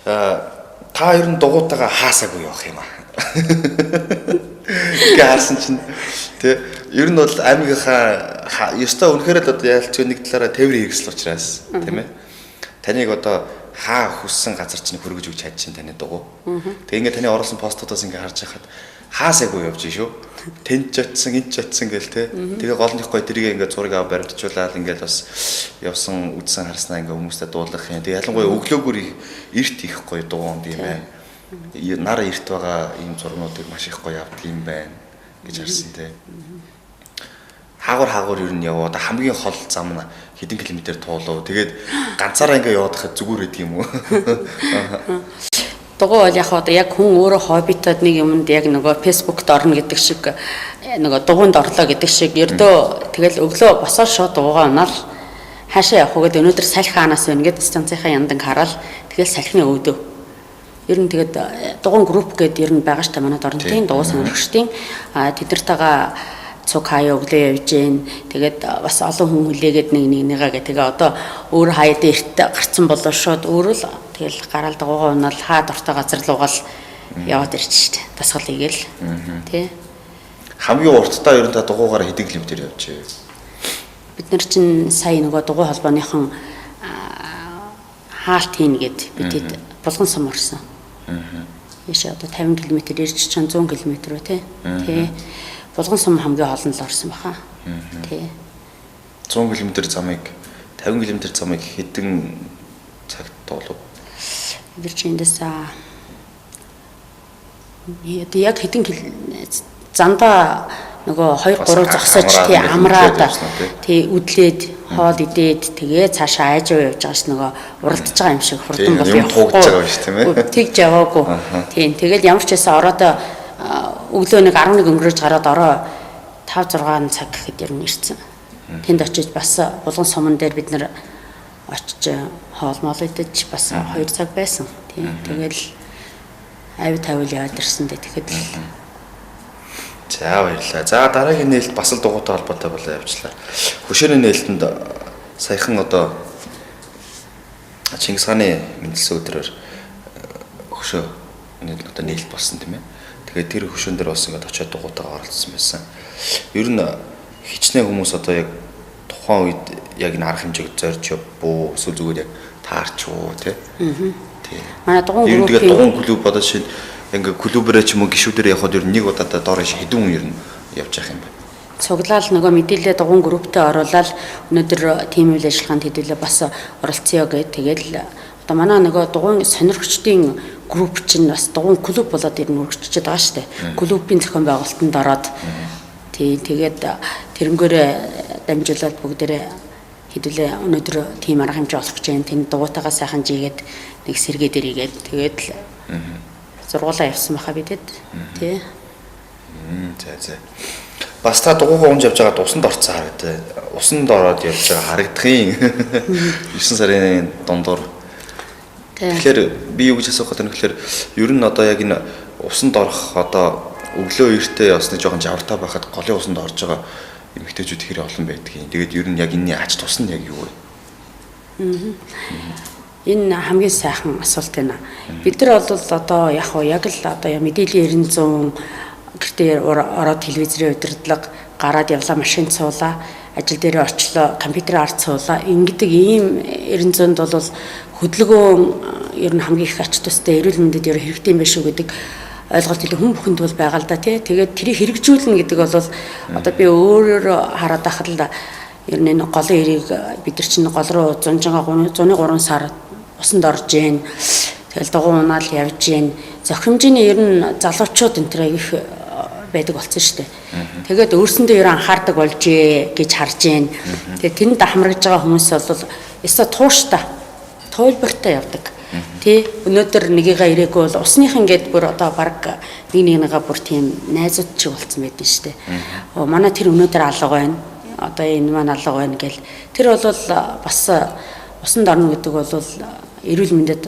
Та ер нь дугуйтайгаа хаасаагүй явах юм аа. Гаарсан чинь тий ер нь бол аймгийнхаа ёстой үнэхээр л одоо ялч нэг талаараа тээврийн хэрэгсэл учраас тийм ээ. Таныг одоо хаа хүссэн газар чинь хөргөж өгч чадчих таны дугуй. Тэгээ ингээ таны оруулсан постуудаас ингээ харж байхад хаасаагүй явж шүү. Тэнд ч очсон, энд ч очсон гэл те. Тэгээ голных гой тэрийг ингээ зураг аваа баримтжуулаад ингээл бас явсан үдсэн харснаа ингээ хүмүүстээ дуулгах юм. Тэгээ ялангуяа өглөөгөр эрт их гоё дуун юм байна. Нар эрт байгаа ийм зургуудыг маш их гоё авдаг юм байна гэж харсан те. Хаагур ер нь яваа. Хамгийн хол зам нь хэдэн километр туулав. Тэгээд ганцаараа ингээ яваад хахад зүгээр гэдэг юм уу? Дугуй бол яг хүн өөрөө хоббитод нэг юмд яг нөгөө фэйсбүүкт орно гэдэг шиг нөгөө дугуйнд орлоо гэдэг шиг ердөө тэгэл өглөө босоод шууд дугуйгаа унаал хаашаа явах вэ гэдэг өнөөдөр салхи хаанаас байна гэдэг станцынхаа яндаг хараад тэгэл салхины өвдөв. Ер нь тэгээд дугуйн групп гэдэг ер нь байгаа ш та манайд орнотын дугуй сонирхчдын тэднэртэйгээ цуг хаяа өглөө явж гин тэгээд бас олон хүн хүлээгээд нэгнийгаа гэ тэгээ одоо өөр хаяа дээрт гарцсан болоо шууд өөрөө л тэгэл гараал дугуйгаа унаал хаа дуртай газар луугаал яваад ирж штэ дасгал хийгээл тий хамгийн уртдаа ер нь та дугуйгаар хэдэн километр явж вэ? Бид нар чинь сая нөгөө дугуй холбооныхон хаалт хийн гэд бидэд булган сум орсон. Яшаа одоо 50 км ирж чинь 100 км үү тий Булган сум хамгийн хоолн л орсон баха. Тий. 100 км замыг 50 км замыг хэдэн цагт тоолов? Бид чинь эндээс яг хэдэн зандаа нөгөө 2-3 зогсож тий амраад тий үдлээд хоол идээд тэгээ цаашаа айжуу явж байгаа ш нөгөө уралдаж байгаа юм шиг хурдан бол явахгүй. Тэгж яваагүй. Тий тэгэл ямар ч байсан ороод өглөө нэг 11 өнгөрөөж гараад ороо 5-6 цаг гэхэд ер нь ирсэн. Тэнд очиж бас булган суман дээр бид нэр очиж хоол моол идэж бас 2 цаг байсан. Тэгэл ави тавил яваад ирсэн дээ тэгэхэд л. За баярлалаа. За дараагийн нээлт бас л дугуйтай холбоотой болоо явчлаа. Хөшөөний нээлтэнд саяхан одоо Чингис хааны мэндэлсэн өдрөөр хөшөө одоо нээлт болсон тийм ээ. Тэгээд тэр хөшөөн дээр бас ингээд очиод дугуйтайгаа оролцсон байсан. Ер нь хичнээн хүмүүс одоо яг тухайн үед яг энэ арга хэмжээг зорж явбуу эсвэл зүгээр яг таарч уу тий. Тий. Манай дугуйн клуб одоо шил ингээ клубэрэ ч юм уу гişүүдээр явхад ер нь нэг удаадаа доор хэдэн хүн ер нь явж явах юм бэ? Цуглаал нөгөө мэдээлэл дугуйн групптэй оруулаад өнөөдөр тим үйл ажиллагаанд хэдүүлээ бас оролцъё гэдэг. Тэгээд одоо манай нөгөө дугуйн сонирхчдын групп чинь бас дугуйн клуб болоод ирнэ үргэлжлэж байгаа шүү дээ. Клубын зохион байгуулалтанд ороод тэгээд тэрнгээрээ дамжуулаад бүгдээрээ хэдүүлээ өнөөдөр тим арга хэмжээ олох гэж байна. Тэнд дугуйтайгаа сайхан жигээд нэг сэргээ дээр игээд тэгээд л зургуулаа явсан байхаа бидэд тий. За. Бас та дугуйгаа унж явж байгаа усанд орцсон харагдаа. Усанд ороод явж байгаа харагдахын 9 сарын дундуур. Тэгэхээр би юу гэж асуух гэдэг нь тэгэхээр ер нь одоо яг энэ усанд орох одоо өглөө эртээ ясны жоохон жавартай байхад голын усанд орж байгаа эмэгтэйчүүд хэрэг олон байдгийг. Тэгээд ер нь яг энэний ач тус нь яг юу вэ? Энэ хамгийн сайхан асуулт байна. Бид нар бол одоо яг л одоо мэдээллийн 900 гэртээ ороод телевизрийн удирдлага гараад явлаа, машин цуулаа, ажил дээр очлоо, компьютер ард цуулаа. Ингэдэг ийм 900-д бол хөдөлгөөн ер нь хамгийн их ач тустай эрүүл мэндэд ер хэрэгтэй юм биш үү гэдэг ойлголт илүү хүн бүхэнд бол байгаа л да тий. Тэгээд тэрийг хэрэгжүүлнэ гэдэг бол одоо би өөрөөр хараад байхад л ер нь энэ голын эрийг бид нар чинь гол руу 103 сар усанд орж ийн. Тэгэл дугуй унаал явж ийн. Зохимжийн ер нь залуучууд энэ төр их байдаг болсон шүү дээ. Тэгээд өөрсөндөө ер нь анхаардаг болж гэж харж ийн. Тэгээд тэнд хамрагж байгаа хүмүүс бол эсвэл тууштай, туйлбартай явдаг. Тэ өнөөдөр нэгийгээ ирээгүй бол усных ингээд бүр одоо баг нэгнийгээ бүр тийм найзууд шиг болцсон байдаг шүү дээ. Манай тэр өнөөдөр алга байна. Одоо энэ маань алга байна гэл. Тэр бол бас усанд орно гэдэг бол эрүүл мэндэд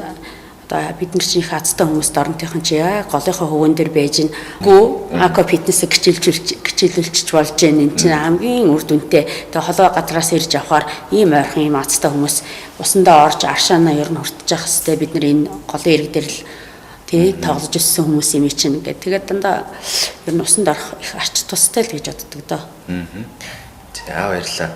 одоо бид нар чинь их азтай хүмүүст оронтойхон чи голынхоо хөвөн дээр байж гүү ако фитнесийг хичээлүүлчих болж байна. Энд чинь хамгийн үр дүнтэй. Тэгээ холоо газраас ирж авахаар ийм ойрхон ийм азтай хүмүүс усандаа орж аршаанаа ер нь хүртэж явах хэвээр бид нар энэ голын эрэг дээр л тий тоглож өссөн хүмүүс юм чинь ингээд тэгээд дандаа ер нь усанд орох их арч тустай л гэж боддог доо. За баярлалаа.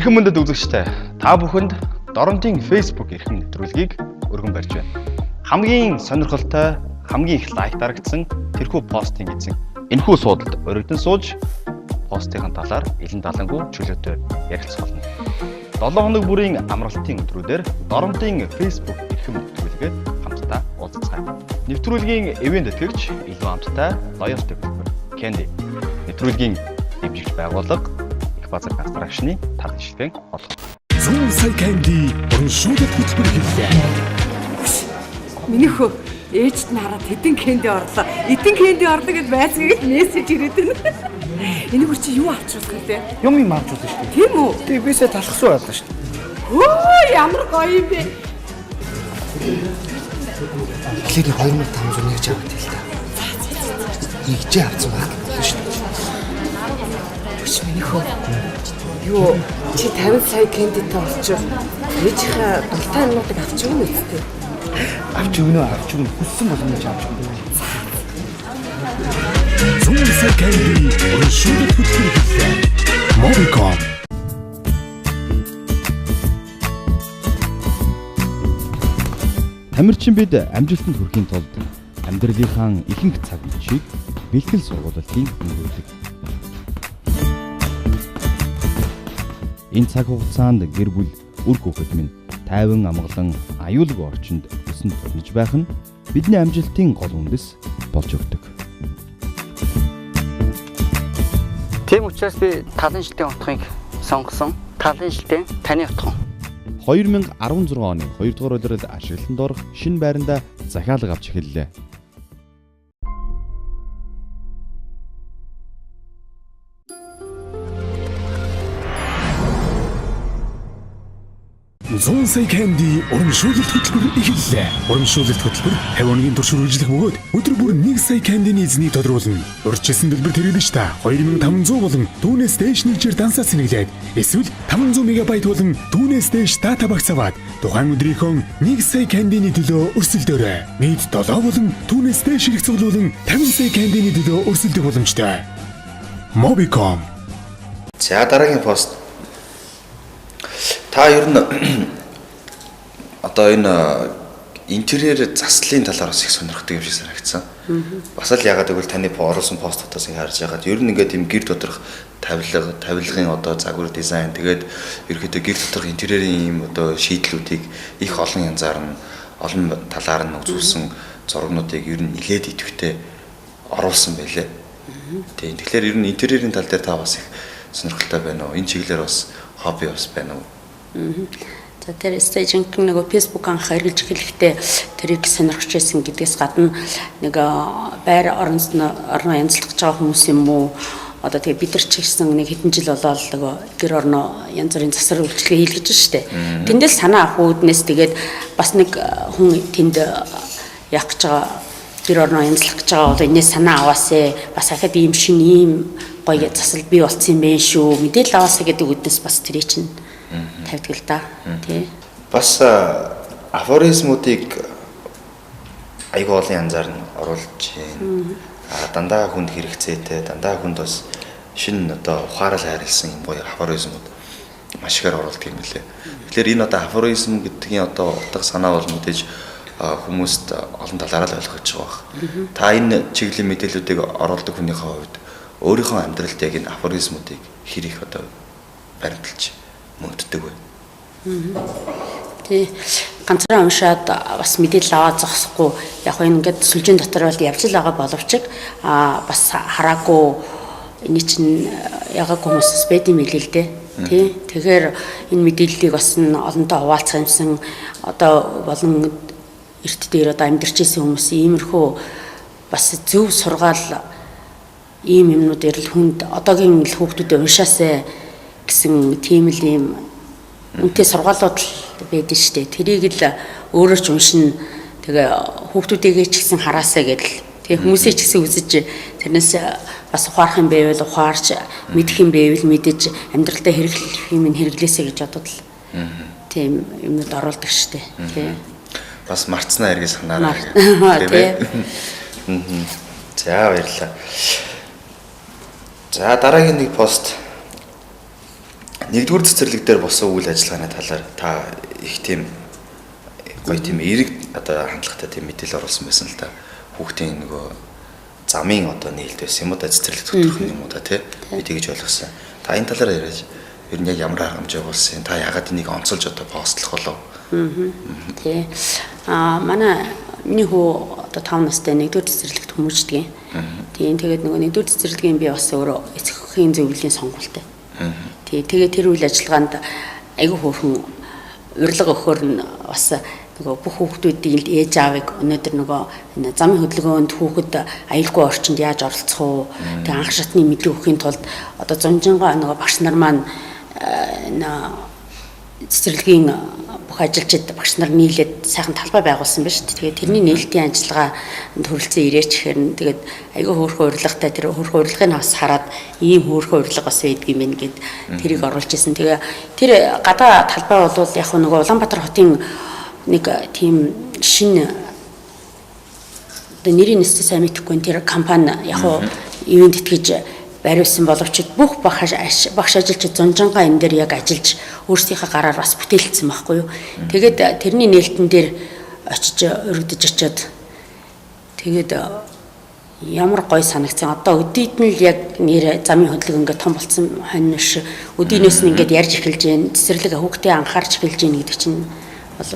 Эрхэм мөндөд үзэгчтэй та бүхэнд Доронтын Facebook эрхэм нэвтрүүлгийг өргөн барьж байна. Хамгийн сонирхолтой, хамгийн их лайк дарагдсан тэрхүү постын эзэн энэхүү суудалд өргөдөн сууж постын талаар илэн далангуу чөлөөтэй ярилцах болно. 7 хоног бүрийн амралтын өдрүүдээр Доронтын Facebook эрхэм нэвтрүүлгээд хамтдаа уулзцгаая. Нэвтрүүлгийн ивент тэтгэгч илүү хамттай Loyal Developer Candy нэвтрүүлгийн дэмжигч байгууллага Базар констракшны тал ишлэгийг олгоо. Зүүн сая Candy урамшуулалт хөтөлбөр хэллээ. Миний хөө ээжт нь хараад хэдэн кэнди орлоо. Эдэн кэнди орлоо гэж байцгийгэл мессеж ирээд байна. Энэ бүр чи юу авчруулах вэ? Юм авч болно шүү дээ. Тийм үү? Тэг бисээ талхсан байлаа шүү дээ. Хөө ямар гоё юм бэ? Эхлээд 2500 нэгж аваад хэлээ. Нэгжээ авсан байна шүү дээ. Миний хөө. Юу чи 50 сая кэндитэй олчих. Ээжийнхээ дултай юмнуудыг авч өгнө үстэй. Авч өгнө хүссэн болгоно ч авч өгнө. Зүүн сая Candy урамшуулалт хөтөлбөр хэллээ. Mobicom. Тамирчин бид амжилтанд хүрэхийн тулд амьдралынхаа ихэнх цаг мөчийг бэлтгэл сургуулалтын өнгөрүүлдэг. Энэ цаг хугацаанд гэр бүл үр хүүхэд минь тайван амгалан аюулгүй орчинд өсөнд төрнөж байх нь бидний амжилтын гол үндэс болж өгдөг. Тийм учраас би талын шилтийн утгыг сонгосон. Талын шилтийн таны утга. 2016 оны 2 дугаар улиралд ашиглалтанд орох шинэ байранда захиалга авч эхэллээ. Зүүн сая Candy урамшуулалт хөтөлбөр эхэллээ. Урамшуулалт хөтөлбөр 50 хоногийн турш үргэлжлэх бөгөөд өдөр бүр 1 сая Candy-ний эзнийг тодруулна. Урьдчилсан дэлбэр тэрэгдэж та 2500 болон түүнээс дээш нэгжээр дансаа сэнэглээд эсвэл 500 мегабайт болон түүнээс дээш дата багц аваад тухайн өдрийнхөө 1 сая Candy-ний төлөө өрсөлдөөрэй. Нийт 7 болон түүнээс дээш хэрэг цуглуулан 50 сая Candy-ний төлөө өрсөлдөх боломжтой. Mobicom. За дараагийн пост. Та ер нь одоо энэ интерьер заслын талаар бас их сонирхдаг юм шиг санагдсан. Бас л ягаад гэвэл таны оруулсан постуудаас харж байгаад ер нь ингээд юм гэр доторх тавилгын одоо загвар дизайн тэгээд ерөөдөө гэр доторх интерьерийн юм одоо шийдлүүдийг их олон янзаар нь олон талаар нь үзүүлсэн зургнуудыг ер нь нэлээд идэвхтэй оруулсан байлээ. Тийм. Тэгэхээр ер нь интерьерийн тал дээр та бас их сонирхолтой байна уу? Энэ чиглэлээр бас хобби бас байна уу? За тэр стейжинг нэг Facebook анх хэрэгж эхлэхдээ тэрийг сонирхож байсан гэдгээс гадна нэг байр орноо янзлах гэж байгаа хүмүүс юм уу? Одоо тэгээ бид нар ч гэсэн нэг хэдэн жил болоод нөгөө гэр орноо янз бүрийн засвар үйлчлэгээ хийлгэж штэ. Тэндээс санаа авах үүднээс тэгээд бас нэг хүн тэнд явах гэж байгаа гэр орноо янзлах гэж байгаа бол энэс санаа аваасаа бас ахад ийм шин ийм гоё засал бий болсон юм байна шүү. Мэдээлэл аваасаа гэдэг үднэс бас тэр чинь тавьдаг л да. Тий. Бас афоризмуудыг аюул олон янзаар нь оруулж байна. Дандаа хүнд хэрэгцээтэй, дандаа хүнд бас шинэ одоо ухаарал хайрлсан юм гоё афоризмууд маш ихээр оруулдаг юм лээ. Тэгэхээр энэ одоо афоризм гэдгийн одоо утга санаа бол мэдээж хүмүүст олон талаараа л ойлгож байгаа баг. Та энэ чиглэлийн мэдээллүүдийг оруулдаг хүнийхээ хувьд өөрийнхөө амьдралд яг энэ афоризмуудыг хэр их одоо баримталж мөнгөддөг вэ? Тий ганцаараа уншаад бас мэдээлэл аваад зогсохгүй яг хөө ингээд сүлжийн дотор бол явж л байгаа боловч бас хараагүй энэ чинь ягааг хүмүүсс байдсан мэлээ л дээ. Тий тэгэхээр энэ мэдээллийг бас олонтоо хуваалцах юмсан одоо болон эрт дээр одоо амьдарчсэн хүмүүс иймэрхүү бас зөв сургаал ийм юмнууд дээр л хүнд одоогийн л хүүхдүүдэд уншаасаа гэсэн тийм л ийм үнтэй сургаалууд байдаг шүү дээ. Тэрийг л өөрөө ч уншина. Тэгээ хүүхдүүдийгээ ч гэсэн хараасаа гэдэл. Тэгээ хүмүүсээ ч гэсэн үзэж тэрнээс бас ухаарах юм байвал ухаарч мэдэх юм байвал мэдэж амьдралдаа хэрэглэх юм хэрэглээсэй гэж бодод л. Тийм юмуд оруулдаг шүү дээ. Тий. Бас марцнаа эргэж санаарай гэх. За баярлалаа. За дараагийн нэг пост нэгдүгээр цэцэрлэг дээр босон үйл ажиллагааны талаар та их тийм гоё тийм эерэг одоо хандлагатай тийм мэдээлэл оруулсан байсан л да. Хүүхдийн нөгөө замын одоо нээлт байсан юм уу да цэцэрлэг тодорхох юм уу да тий би тэгэж ойлгосон. Та энэ талаар яриач. Ер нь яг ямар хангамж явуулсан? Та ягаад энийг онцолж одоо постлох болов? Тий. Миний хүү одоо 5 настай нэгдүгээр цэцэрлэгт хүмүүждэг. Тийм тэгээд нөгөө нэгдүгээр цэцэрлэгийн би бас өөрөө эцэгхийн зөвлөлийн сонгуультай. Тий тэгээд тэр үйл ажиллагаанд айгүй хөөрхөн урилга өгөхөр нь бас нөгөө бүх хүүхдүүдийн ээж аавыг өнөөдөр нөгөө замын хөдөлгөөнд хүүхэд аюулгүй орчинд яаж оролцох уу? Тэгээд анх шатны мэдлэг өгөхийн тулд одоо зунжингаа нөгөө багш нар маань цэцэрлэгийн бүх ажилчид багш нар нийлээд сайхан талбай байгуулсан байна шүү дээ. Тэгээд тэрний нээлтийн ажиллагаанд хүрэлцэн ирээч гэхээр нь тэгээд айгүй хөөрхөн урилгатай тэр хөөрхөн урилгыг бас хараад ийм хөөрхөн урилга бас байдаг юм байна гэд тэрийг оруулж исэн. Тэгээ тэр гадаа талбай бол яг нөгөө Улаанбаатар хотын нэг тийм шинэ одоо нэрийн нэстэ сайн мэдэхгүй тэр компани яг ивент итгэж бариулсан боловч бүх багш ажилчид зунжангаа энэ дээр яг ажиллаж өөрсдийнхээ гараар бас бүтээлцсэн байхгүй юу. Тэгээд тэрний нээлтэн дээр очиж өргөдөж очиод тэгээд ямар гоё санагцсан. Одоо өдийд нь л яг нэр замын хөдөлгөөн ингээд том болсон хоньш өдийнөөс нь ингээд ярьж эхэлж гэн цэцэрлэг хүүхдээ анхаарч эхэлж гэн гэдэг чинь бол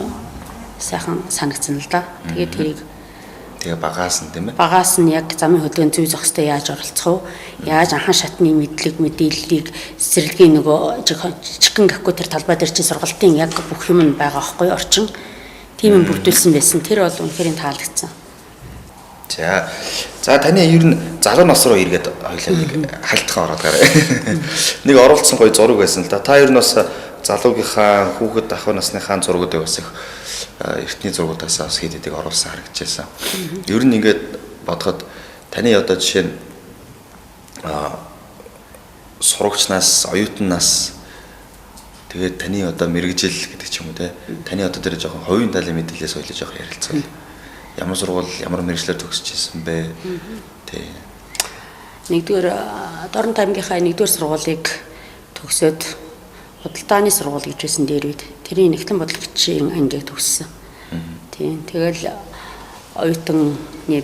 сайхан санагцсан л да. Тэгээд тэрийг тэгээ багаас нь тийм ээ. Багаас нь яг замын хөдөлгөөнд зүй зохистой яаж оролцох вэ? Яаж анхан шатны мэдээллийг цэцэрлэгийн нөгөө чихэн гэхгүй тэр талбай дээр чинь сургалтын яг бүх юм байгаа байхгүй орчин. Тийм юм бүрдүүлсэн байсан. Тэр бол үнэхээр таалагдсан. За таны ер нь залуу нас руу эргээд хоёлаа нэг хальтхан ороод гараа. Нэг оруулсан гоё зураг байсан л да. Та ер нь бас залуугийнхаа хүүхэд ахуй насныхаа зургуудыг бас их эртний зургуудаас бас хэд хэдэг оруулсан харагдчихсан. Ер нь ингээд бодоход таны одоо жишээ нь сурагчнаас, оюутнаас тэгээд таны одоо мэрэгжил гэдэг ч юм уу те. Таны одоо тэр жоохон хувийн талын мэдээлэлээс ойлож явах ярилцвал ямар сургууль, ямар мэрэгчлэр төгсөж ирсэн бэ? Тий. Нэгдүгээр Дорнот аймгийнхаа нэгдүгээр сургуулийг төгсөөд худалдааны сургууль гэж байсан дээр үед тэрийн нэгтлэн бодлогчийн ангийг төгссөн. Тийм. Тэгэл оюутны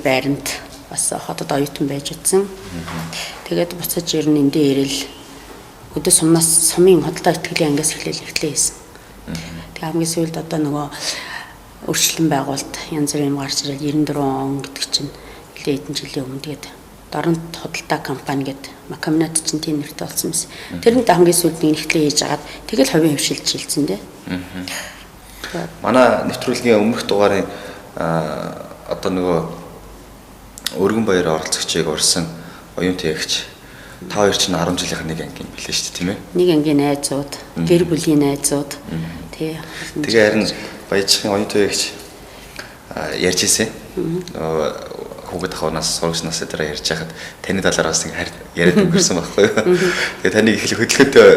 байранд бас хотод оюутан байж утсан. Тэгээд буцаж ирнэ эндээ ирэл өдөө сумын худалдаа итгэлийн ангиас эхлээл хийсэн. Тэгээд хамгийн сүүлд одоо нөгөө өршлөн байгуулалт янз бүрийн юм гарч ирэл 94 он гэдэг чинь хэдэн жилийн өмнө тэгээд Дорнот худалдаа компани гэдэг Макамнат чинь тийм нэртэй болсон юмс. Тэрэнд хамгийн сүүлд нэгтлээ хийж агаад тэгэл хувийн хөвшилж шилжсэн дээ. Манай нэвтрүүлгийн өмнөх дугаарын одоо нөгөө өргөн баяр оролцогчийг урьсан оюутан ягч та хоёр чинь 10 жилийнх нэг анги юм билээ шүү дээ тийм ээ. Нэг ангийн найзууд, гэр бүлийн найзууд тий. Тэгээ харин баяжхан оюутан ягч ярьж ирсэн. Хүүхэд ахуйнаас сурагчнаас дээр ярьж хахад таны талаар бас ингэ яриад өнгөрсөн байхгүй юу. Тэгээ таныг их хөдөлгөөнтэй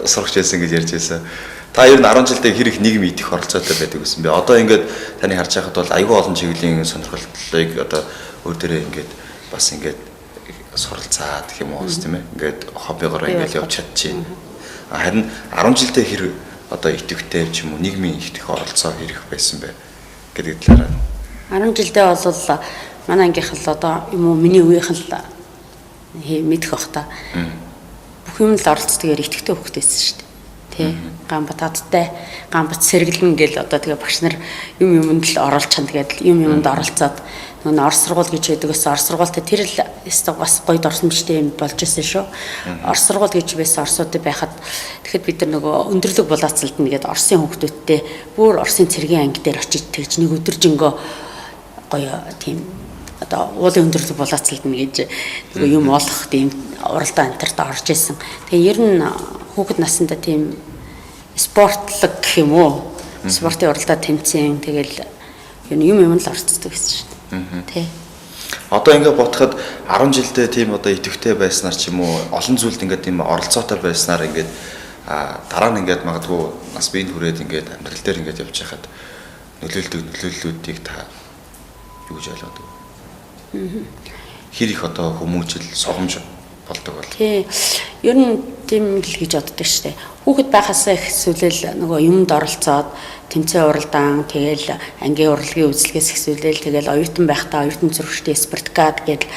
сурагч байсан гэж ярьж байсан. Та ер нь 10 жилдээ хэр их нийгэм идэх оролцоотой байдаг гэсэн бэ? Одоо ингээд таны харж байхад бол аюул олон чиглэлийн сонирхлыг одоо өөр дээрээ ингээд бас ингээд суралцаад гэх юм уу тийм ээ. Ингээд хоббигоор ингээд явж чадчихээн. Харин 10 жилдээ хэрэг одоо идэвхтэй ч юм уу нийгмийн их оролцоо хэрэг байсан бэ гэдэг талаараа. 10 жилдээ бол манай ангийнх л одоо юм уу миний үеийнх л мэдэх бах та. Бүх юм л оролцдогоор идэвхтэй хөвгтэйсэн шүү дээ. Тэ гамбат хаттай гамбат сэргэлэн гэл одоо тэгээ багш нар юмд л оруулж чанд гэдэл юмд оролцоод нөгөө орс сургууль гэж байдаг гэсэн орс сургуультай тэр л бас гоё дурсамжтай юм болж ирсэн шүү. Орс сургууль гэж байсан орсуудад байхад тэгэхэд бид нар нөгөө өндөрлөг булаацалд нэгээд орсын хүүхдүүдтэй бүр орсын цэргийн анги дээр очиж тэгж нэг өдөржингөө гоё тийм одоо уулын өндөрлөг булаацалд нэгээд нөгөө юм олох тийм уралдаан энтерт орж исэн. Тэгээ ер нь хүүхэд насндаа тийм спортлог гэх юм уу? Спортын уралдаанд тэмцээн тэгэл юм л орцдог гэсэн шүү дээ. Тэ. Одоо ингээд бодоход 10 жилдээ тийм одоо идэвхтэй байснаар ч юм уу олон зүйлд ингээд тийм оролцоотой байснаар ингээд дараа нь ингээд магадгүй нас биеийн хүрээд ингээд амьдрал дээр ингээд явж байхад нөлөөллүүдийг та юу гэж ойлгодог вэ? Хэр их одоо хүмүүжил согомж болдог бол. Тий. Ер нь тийм л гэж боддог шүү дээ. Хүүхэд байхасаа их сүлэл нөгөө юмд оролцоод тэмцээн уралдаан тэгэл ангийн урлагийн үзлэгээс ихсүүлэл тэгэл оюутан байхдаа оюутан зурагчдын спартакиад гэдэг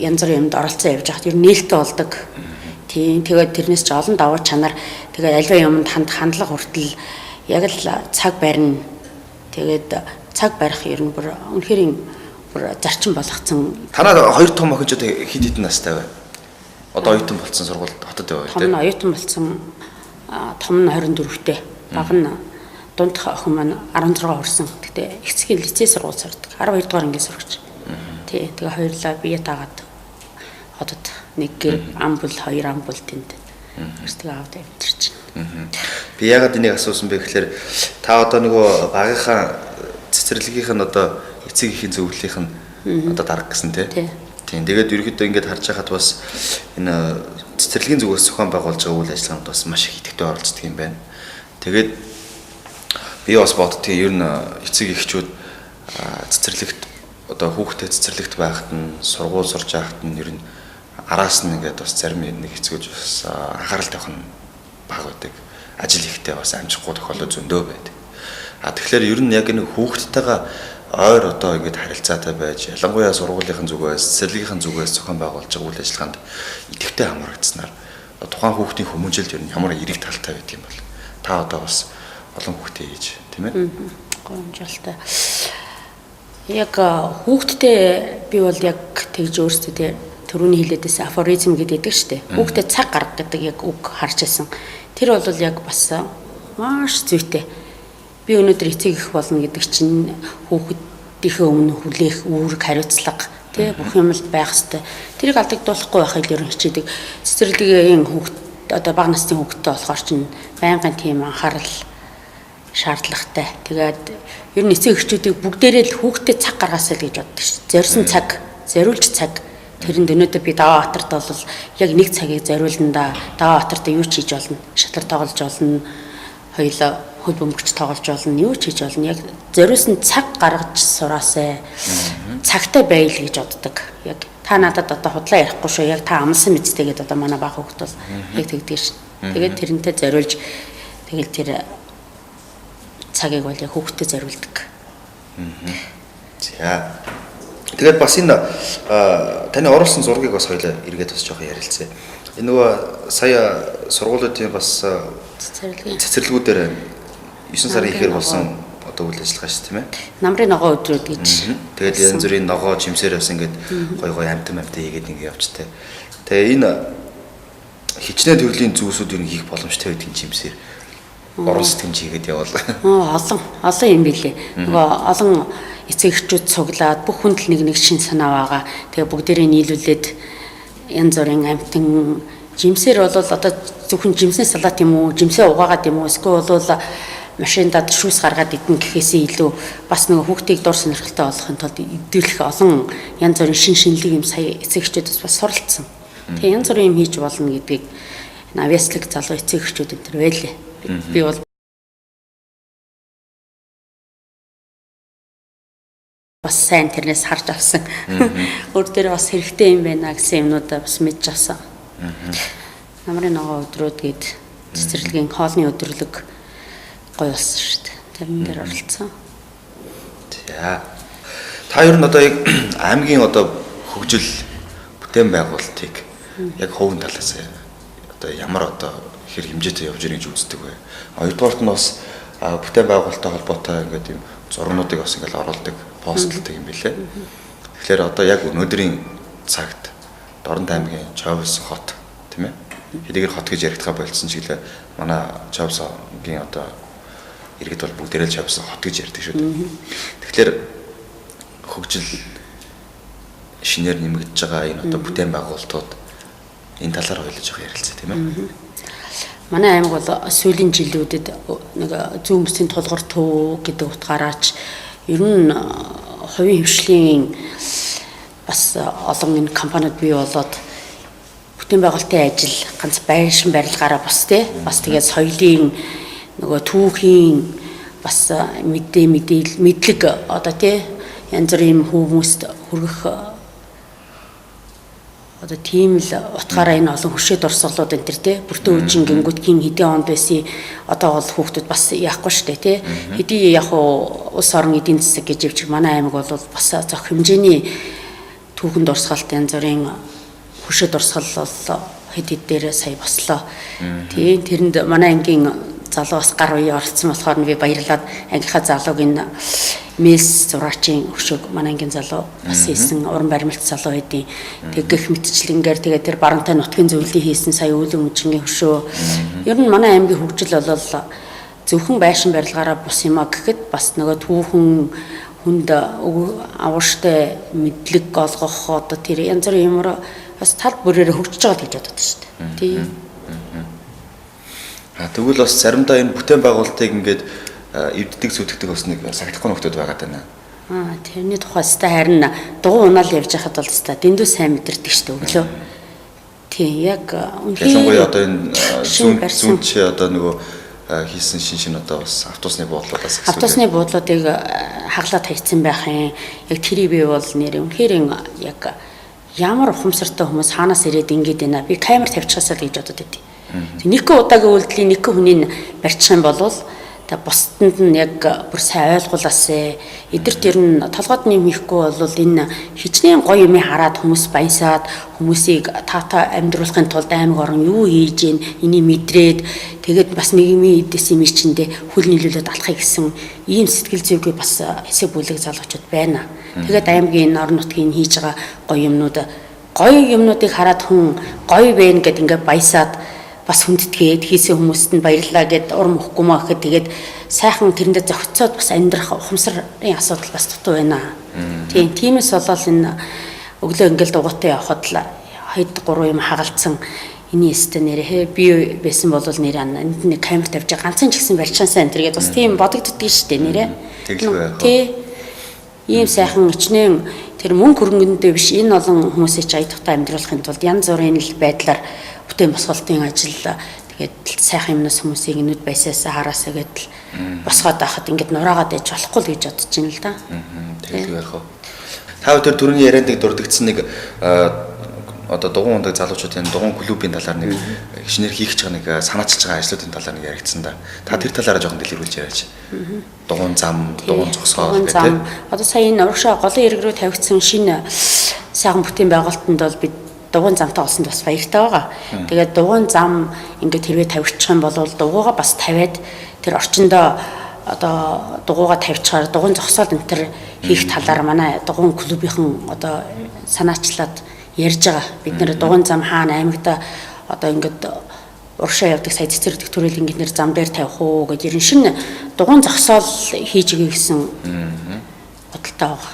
янз бүрийн юмд оролцсон явж байхад ер нь нээлттэй болдог. Тийм тэгээд тэрнээс ч олон давуу чанар тэгээд альва юмд хандлага хүртэл яг л цаг барина. Тэгээд цаг барих ер нь бүр үнэхээр бүр зарчим болгоцсон. Танаа хоёр том охин ч одоо хэд хэдэн настай вэ? Одоо оюутан болсон сургуульд хотод байв тийм. Том нь оюутан болсон. Том нь 24-тэй. Бага нь дундх охин маань 16 хүрсэн. Гэтэ эцгийн лицей сургууль сурдаг. 12 дугаар ангийн сурагч. Тий. Тэгээ хоёрлаа бие таагаад хотод нэг гэр ам бол хоёр ам бол тэнд. Тэрсдэг аваад амьдэрч байна. Би яагаад энийг асуусан бэ гэхээр та одоо нөгөө багийнхаа цэцэрлэгийнх нь одоо эцэг ихийн зөвлөлийнх нь одоо дарга гэсэн тий. Тийм. Тэгээд ерөөхдөө ингэж харж байхад бас энэ цэцэрлэгийн зүгээс зохион байгуулж байгаа үйл ажиллагаанд бас маш их идэвхтэй оролцдог юм байна. Тэгээд би бас боддгийг ер нь эцэг эхчүүд цэцэрлэгт одоо хүүхдэд цэцэрлэгт байхад нь сургууль сурж байхад нь ер нь араас нь ингээд бас зарим нэг хэцгүүж бас анхаарал тавих нь бага байдаг. Ажил ихтэй бас амжихгүй тохиолдол зөндөө байдаг. Тэгэхээр ер нь яг энэ хүүхдтэйгээ ойр одоо ингэж харилцаатай байж ялангуяа сургуулийн зүгээс цэцэрлэгийн зүгээс зохион байгуулж байгаа үйл ажиллагаанд идэвхтэй хамрагдсанаар тухайн хүүхдийн хүмүүжилд ер нь ямар эерэг талтай байдаг юм бол та одоо бас олон хүүхдээ ээж тийм ээ. Гомжлолтой. Яг хүүхдтэй би бол яг тэгж өөрсдөө төрөний хэлээдээс афоризм гэдэг шүү дээ. Хүүхдэд цаг гарга гэдэг яг үг харж байсан. Тэр бол яг бас маш зүйтэй. Би өнөөдөр эцэг их болно гэдэг чинь хүүхдийнхээ өмнө хүлээх үүрэг хариуцлага тий бүх юм л байх хэвээр. Тэрийг алдагдуулахгүй байхыг ер нь хичээдэг. Цэцэрлэгийн хүүхд одоо бага насны хүүхдтэй болохоор чинь байнгын тийм анхаарал шаардлагатай. Тэгээд ер нь эцэг эхчүүдийг бүгдээрээ л хүүхдэд цаг гаргаасаа л гэж боддог шүү. Зорьсон цаг, зориулж цаг. Тэрэнд өнөөдөр би Даваабатарт бол яг нэг цагийг зориулна да. Даваабатарт юу ч хийж болно. Шатар тоглож болно. Хоёулаа хөл бөмбөгч тоглож болно, юу ч хийж болно. Яг зориулсан цаг гаргаж сураасаа цагтай байл гэж боддог. Яг та надад одоо худлаа ярихгүй шүү. Яг та амлсан мэдтэй гэдэг одоо манай бага хүүхд бол яг тэгдэг шин. Тэгээд тэрнтэй зориулж тэгэл тэр цагийг бол яг хүүхдэд зориулдаг. За. Тэгээд бас энэ таны оруулсан зургийг бас хоёлаа эргээд бас жоохон ярилцъя. Энэ нөгөө сая сургуулиудын бас цэцэрлэгүүдээр 9 сарын ихээр болсон одоо үйл ажиллагаа шүү тийм ээ. Намрын ногоо өдрүүд гэж. Тэгээд янз бүрийн ногоо жимсээр бас ингээд гой амтан хийгээд ингээд явжтай. Тэгээ энэ хичнээн төрлийн зүйлсүүд юу хийх боломжтой байдаг юм жимсээр. Орон сэтгэмж хийгээд явал. Олон юм билээ. Нөгөө олон эцэг эхчүүд цуглаад бүх хүнд л нэг шин санаа байгаа. Тэгээ бүгдээрээ нийлүүлээд янз бүрийн амтан жимсээр бол одоо зөвхөн жимсээ салаад юм уу, жимсээ угаагаад юм уу, эсвэл бол машиндад шүүс гаргаад идэн гэхээсээ илүү бас нөгөө хүүхдийг дур сонирхолтой болгохын тулд идэвхтэй олон янз бүрийн шинэлэг юм сая эцэг эхчүүдээс бас суралцсан. Тэгээ янз бүрийн юм хийж болно гэдгийг авьяаслаг залуу эцэг эхчүүд энэ төр байлээ. Би бол бас сайн тэрнээс харж авсан. Өөр дээр бас хэрэгтэй юм байна гэсэн юмнуудаа бас мэдж авсан. Намрын ногоо өдрүүд гээд цэцэрлэгийн хоолны өдрлөг гоё болсон шүү дээ. Тэрэн дээр оролцсон. За. Та ер нь одоо яг аймгийн одоо хөгжил бүтээн байгуулалтыг яг хувийн талаас одоо ямар одоо хэр хэмжээтэй явж ирэх гэж үздэг вэ? Хоёрдугаарт нь бас бүтээн байгуулалттай холбоотой ингээд юм зургнуудыг бас ингээд оруулдаг, постлдаг юм билээ. Тэгэхээр одоо яг өнөөдрийн цагт Дорнод аймгийн Чойвс хот тийм ээ. Хэдийгээр хот гэж яригдхаа болцсон ч гэлээ манай Чойвсгийн одоо иргэд бол бүгдээрээ л Чойвс хот гэж ярьдаг шүү дээ. Тэгэхээр хөгжил шинээр нэмэгдэж байгаа энэ одоо бүтээн байгуулалтууд энэ талаар ойлож байгаа ярилцаа тийм ээ. Манай аймаг бол сүүлийн жилүүдэд нэг зүүн бүсийн тулгуур төв гэдэг утгаараач ер нь хувийн хвшлийн бас олон энэ компаниуд бий болоод бүтээн байгуулалтын ажил ганц байшин барилгаараа бас тэгээд соёлын нөгөө түүхийн бас мэдлэг одоо янз бүрийн хүмүүст хүргэх одоо тийм л утгаараа энэ олон хөшөө дурсгалууд энэ төр бүртөө үжин гингүтгийн хэдийн онд байсан одоо бол хүүхдүүд бас яахгүй шүү дээ хэдий яг улс орон эдийн засаг гэж явж манай аймаг бол бас зөх хэмжээний түүхэн дурсгалт янз бүрийн хөшөө дурсгал бол хэд дээр сая бослоо. Тийм тэрэнд манай ангийн залуу бас гар үе оролцсон болохоор би баярлаад ангийнхаа залууг энэ мэс зураачийн хөшөөг манай ангийн залуу бас хийсэн уран баримлт залуу байдیں۔ Тэг гэх мэтчлэнгээр тэгээд тэр барантай нутгийн зөвлөлийг хийсэн сая үүлэн үжингийн хөшөө. Ер нь манай аймгийн хөгжил бол зөвхөн байшин барилгаараа бус юм а гэхэд бас нөгөө түүхэн хүнд авууштай мэдлэг олгох одоо тэр янз бүрийн юмроо бас тал бүрээр хөгжиж байгаа гэж боддог шүү дээ. Тийм. Тэгвэл бас заримдаа энэ бүтээн байгуулалтыг ингээд эвддэг зүтгэдэг бас нэг сагдахгүй нөхдөд байгаа даа. Тэрний тухайс та харин дугуй унаал явж байхад бол та дэндүү сайн мэдэрдэг шүү дээ өглөө. Тийм яг ялангуяа одоо энэ зүүн чи одоо нөгөө хийсэн шин одоо бас автобусны буудлуудаас автобусны буудлуудыг хаглаад хайцсан байх юм. Яг тэрийг би бол нэр үнэхээр яг ямар ухамсартай хүмүүс хаанаас ирээд ингэж байна. Би камер тавьчихсаа л гэж бодод байдیں۔ Нэг удаагийн үйлдэлийн нэг хүний барьчих юм бол та бусдад нь яг бүр сайн ойлгуулаасаа эдгэрт ер нь толгойд нэм хийхгүй бол энэ хичнээн гоё юм хараад хүмүүс баясаад хүмүүсийг таата амьдруулахын тулд аймаг орон юу хийж гин энийг мэдрээд тэгээд бас нийгмийн эдээс юм чиндээ хүл нийлүүлээд алахыг гэсэн ийм сэтгэл зүйг бас хэсэг бүлэг залуучууд байна. Тэгээд аймгийн орон нутгийн хийж байгаа гоё юмнуудыг хараад хүн гоё байна гэд ингээд баясаад бас хүндэтгээд хийсэн хүмүүст нь баярлалаа гэд урам өгөхгүй маа гэхэд тэгээд сайхан тэрэндээ зохицоод бас амьдрах ухамсарын асуудал бас дутуу байна. Тиймээс болол энэ өглөө ингээл дугуйтай явхад л хэд 3 юм хагалцсан эний өстө нэрээ би байсан бол нэр энд нэг камер тавьж ганцхан ч гэсэн барьчаасаа энэ тэргээд бас тийм бодогддгийг шүү дээ нэрээ. Тий. Ийм сайхан өчнөө тэр мөнгө хөрөнгөндөө биш энэ олон хүмүүсийг ч аядахтай амьдруулахын тулд янз бүрийн л байдлаар бүтээн босголтын ажил тэгээд сайхан юмнаас хүмүүсийг нүд байсаасаа хараасаа гэдэл босгоод байхад ингээд нураагаад ээж болохгүй л гэж бодож байна л да. Тэгэл байх уу. Та тэр түрүүний яриад нэг дурдгдсан нэг одоо дугуй ундаг залуучуудын дугуй клубын талаар нэг шинээр хийх гэж байгаа нэг санаачилж байгаа ажлуудын талаар нэг яригдсан да. Та тэр талаараа жоохон дэлгэрүүлж яриач. Дугуй зам, дугуй зогсоол гэх тийм. Одоо сая энэ урагшаа голын ирэг рүү тавигдсан шинэ сайхан бүтээн байгуулалтанд бол бид дугуй замтай олсонд бас баяртай байгаа. Тэгээд дугуй зам ингээд хэрвээ тавигдчих юм бол дугуйгаа бас тавиад тэр орчиндөө одоо дугуйгаа тавьчихаар дугуй зогсоол энэ төр хийх талаар манай дугуй клубийнхан одоо санаачлаад ярьж байгаа. Бид нэр дугуй зам хаана аймагта одоо ингээд урагшаа явдаг сая цэцэрлэг төрөл ингээд нэр зам дээр тавих уу гэж ерэн шинэ дугуй зогсоол хийж өгье гэсэн бодолтой байгаа.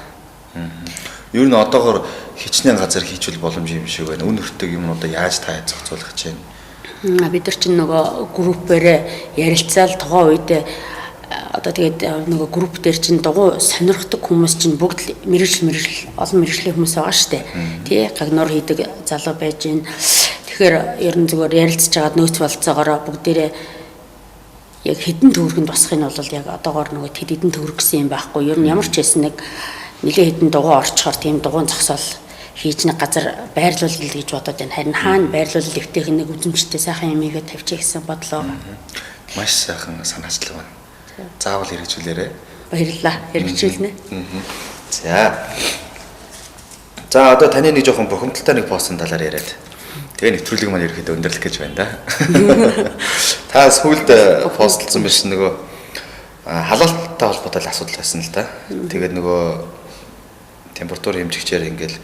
Ер нь одоогор хичнээн газар хийчүүл боломж юм шиг байна. Үн өртөг юмнуудаа яаж та зохицуулах гэж байна? Бид нар чинь нөгөө группээр ярилцаал тухайн үед одоо тэгээд нөгөө групп дээр чинь дугуй сонирхдаг хүмүүс чинь бүгд мэрэгжил олон мэрэгжлийн хүмүүс байгаа шүү дээ. Тий гагнуур хийдэг залуу байж гин. Тэгэхээр ер нь зүгээр ярилцж байгаад нөөц болцоогоор бүгдээрээ яг хэдэн төгрөгөнд босхыг нь бол яг одоогоор нөгөө тэд хэдэн төгрөг гэсэн юм байхгүй. Ер нь ямар ч байсан нэг нэлээд хэдэн дугуй орчхоор тийм дугуйн зогсоол хийж нэг газар байрлуулъя гэж бодоод байна. Харин хаана байрлуулал дэвтэх нэг үзэмжтэй сайхан юм игээ тавьчих гэсэн бодлоо. Маш сайхан санаачлаг байна. Заавал хэрэгжүүлээрэй. Баярлалаа. Хэрэгжүүлнэ. За одоо таны нэг жоохон бухимдалтай нэг постын талаар яриад. Тэгээ нэвтрүүлэг маань ерөөхдөө өндөрлөх гэж байна да. Та сүүлд постлсан биш нөгөө халаалттай холбоотой асуудал байсан л да. Тэгээд нөгөө температур хэмжигчээр ингээл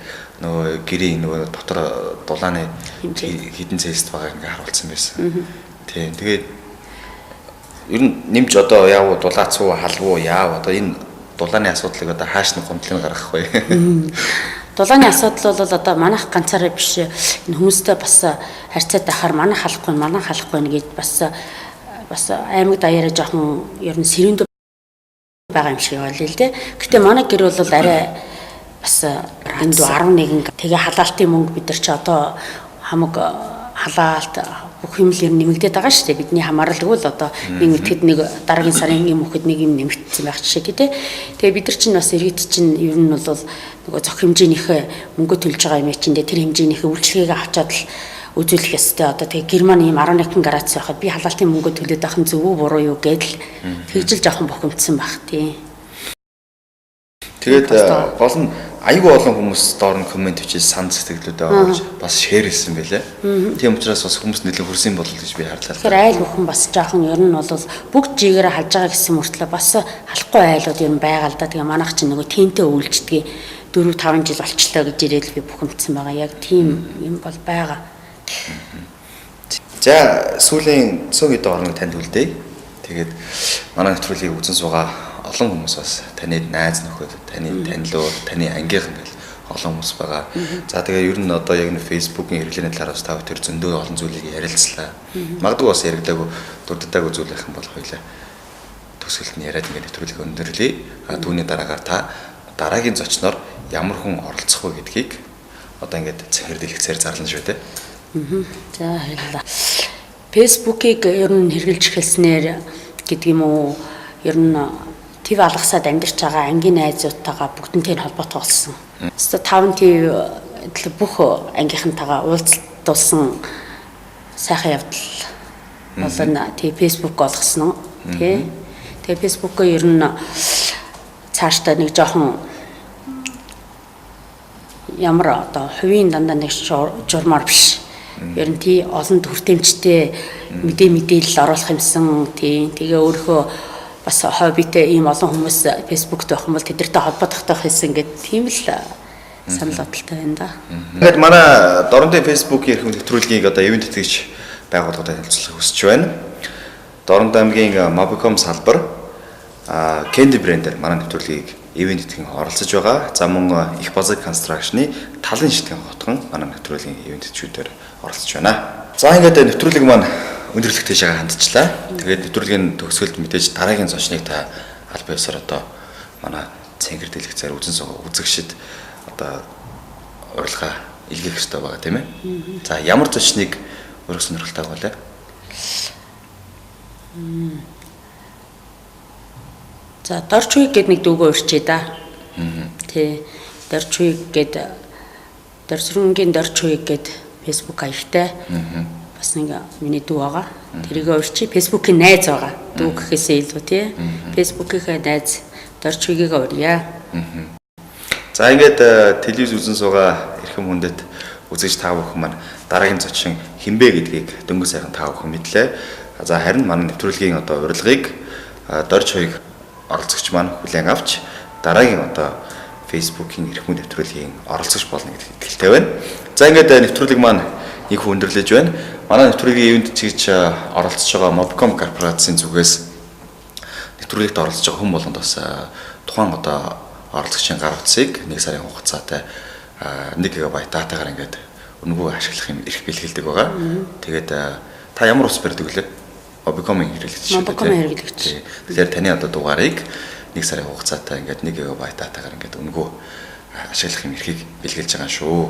нөгөө гэрийн нөгөө дотор дулааны хідэн цельсд байгааг ингээ харуулсан байсан. Тийм. Тэгээд ер нь нэмж одоо яав дулаац уу халвуу яав одоо энэ дулааны асуудлыг одоо хааш нэг гомдлыг гаргах вэ? Дулааны асуудал бол одоо манайх ганцаараа биш энэ хүмүүстэй бас харьцаад байхаар манайх халахгүй гэж бас аймаг даяараа жоохон ер нь сэрүүнд байгаа юм шиг байна л дээ. Гэтэ манай гэр бол арай бас энд 11 тэгээ халаалтын мөнгө бид нар ч одоо хамаг халаалт бүх юм л ер нь нэмэгдээд байгаа шүү дээ. Бидний хамааралгүй л одоо нэг итгэд нэг дараагийн сарын юм өгөхөд нэг юм нэмэгдсэн байх жишээ тий. Тэгээ бид нар чинь бас иргэд чинь ер нь бол нөгөө зөх хэмжээнийхээ мөнгө төлж байгаа юм чинь тэр хэмжээнийхээ үйлчлэгийг авчаад л үзүүлэх ёстой. Одоо тэгээ Герман ийм 11 градус байхад би халаалтын мөнгө төлөөд байх нь зөв үү буруу юу гэдэл тэгжил жоохон бохимдсан байх тий. Тэгээд гол нь айгүй олон хүмүүс доор нь комент бичиж санд сэтгэлдүүдээ оруулж бас шеэр хийсэн байлээ. Тийм учраас бас хүмүүс нэлээд хүрсэн болол гэж би харлаа. Тэгэхээр айл бүхэн бас жоохон ер нь бол бүгд жигээр халж байгаа гэсэн мөртлөө бас халахгүй айлууд ер нь байгаа л да. Тэгээ манайх чинь нөгөө тэнтэй үйлчлэгээ 4-5 жил болчлоо гэж ирээд би бухимдсан байгаа. Яг тийм юм бол байгаа. За сүүлийн цөөн хэд орныг танд үлдээе. Тэгээд манай нэвтрүүлгийг үзэн суугаа олон хүмүүс бас таны найз нөхөд, таны танилуд, таны ангийнхан гэл олон хүмүүс байгаа. За тэгээ ер нь одоо яг нэг Facebook-ийн хэрэглээний талаар бас тав тэр зөндөө олон зүйлийг ярилцлаа. Магадгүй бас яригдаагүй, дурддаагүй зүйл байх юм бол хоёлаа төсөлд нь яриад ингээд нэвтрүүлгийг өндөрлөе. Түүний дараагаар та дараагийн зочноор ямар хүн оролцох вэ гэдгийг одоо ингээд цэнхэр дэлгэцээр зарлана шүү дээ. За баярлалаа. Facebook-ийг ер нь хэрэглэж эхэлснээр гэдэг юм уу? Ер нь ТV алгасаад амьдарч байгаа ангийн найзуудтайгаа бүгднтэй холбоотой болсон. Өөртөө 5 ТV бүх ангийнхантайгаа уулзалтуулсан сайхан явдал болон тий Facebook олгосон уу? Тий. Тэгээ Facebook-ыг ер нь цаашдаа нэг жоохон ямар одоо хувийн дандаа нэг журмаар биш. Ер нь тий олон төртөмжтэй мэдээлэл оруулах юмсан тий. Тэгээ өөрөө бас хоббитэй ийм олон хүмүүс Facebook-т байх юм бол тэдэртэй холбогдох гэсэн ингээд тийм л санал бодолтой байна да. Тэгэхээр манай Дорнодын Facebook-ийн эрхэм нэвтрүүлгийг одоо ивент тэтгэгч байгууллагуудад хэлцүүлэх хүсэж байна. Дорнод аймгийн Mobicom салбар Candy брэндээр манай нэвтрүүлгийг ивент тэтгэн оролцож байгаа. За мөн их базаг констракшны талын шитгэн хотгон манай нэвтрүүлгийн ивент тэтгэгчдээр оролцож байна. За ингээд нэвтрүүлэг маань өндөрлөх тийшээ хандчихлаа. Тэгээд нэвтрүүлгийн төгсгөлд мэдээж дараагийн зочныг та аль биесээр одоо манай цэнгэр дэлгэцээр үзэн суугаа үзэгшид одоо урилга илгээх хэрэгтэй байгаа тийм ээ. За ямар зочныг өргөх сонирхолтой байна вэ? За Дорчуйг гэдэг нэг дүүгөө урьчээ да. Тий. Дорчуйг гэдэг Дорчунгийн Дорчуйг гэдэг Facebook хаягтай. Бас нэг миний дүү байгаа. Тэрийг урьчи Facebook-ийн найз байгаа. Дүү гэхээсээ илүү тий. Facebook-ийн найз Дорчуйгийг урья. За ингээд телевиз үзэн суугаа эрхэм хүндэт үзэж та бүхэн маань дараагийн зочин хинбэ гэдгийг дөнгөж сайхан та бүхэн мэдлээ. За харин манай нэвтрүүлгийн одоо урилгыг Дорчуйг оролцогч маань хүлээн авч дараагийн одоо Facebook-ийн эрхэм нэвтрүүлгийн оролцогч болно гэдэгт итгэлтэй байна. За ингээд нэвтрүүлэг маань нэг хүн өндөрлөж байна. Манай нэвтрүүлгийн ивент чигч оролцож байгаа Mobicom корпорацийн зүгээс нэвтрүүлэгт оролцож байгаа хүн болгонд бас тухайн одоо оролцогчийн гар утсыг 1 сарын хугацаатай 1 ГБ датагаар ингээд өнгөө ашиглах юм эрх бэлгэлдэг байгаа. Тэгээд та ямар ус барьдаг вүлээ? Mobicom-ийн хэрэглэгч шүү дээ. Mobicom-ийн хэрэглэгч. Тэгэхээр таны одоо дугаарыг 1 сарын хугацаатай ингээд 1 ГБ датагаар ингээд өнгөө ашиглах юм эрхийг бэлгэлж байгаа шүү.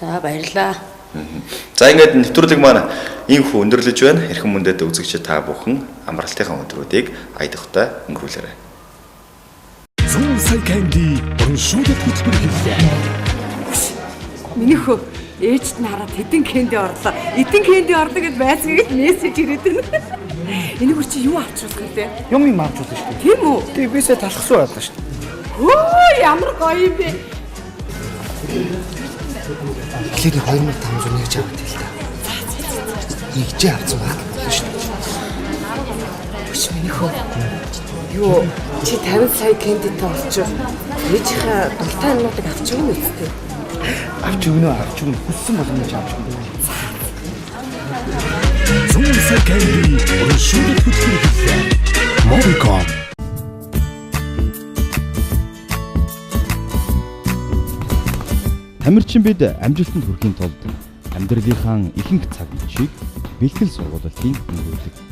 За баярлалаа. За ингээд нэвтрүүлэг маань ийхүү өндөрлөж байна. Эрхэм мөндөд үзэгч та бүхэн амралтынхаа өдрүүдийг аядахтай өнгөрүүлээрэй. сая Candy урамшуулалт хөтөлбөр эхэллээ. Миний хөө ээжт нь хараад хэдэн кэнди орлоо. Эдэн кэнди орлоо гэд байцгийгэл мессеж ирээд байна. Энэ бүр чи юу авчихсан вэ? Юм авч болно шүү дээ. Тийм үү? Тэг бисээ талхсан байлаа шүү дээ. Хөө ямар гоё юм бэ? Эхлээд 2500 нэгж аваад л та. Нэгжээ авсан байна шүү дээ. Биш миний хөө. Юу чи 50 сая кэндитэй олчих. Ээжийнхээ дуртай юмнуудыг авчих юм үстэй. Авч өгнө хүссэн болгоно ч авч өгнө. 100 сая Candy урамшуулалт хөтөлбөр эхэллээ. Mobicom. Тамирчин бид амжилтанд хүрэхийн тулд амьдралынхаа ихэнх цаг мөчийг бэлтгэл сургуулалтын өнгөрүүлдэг.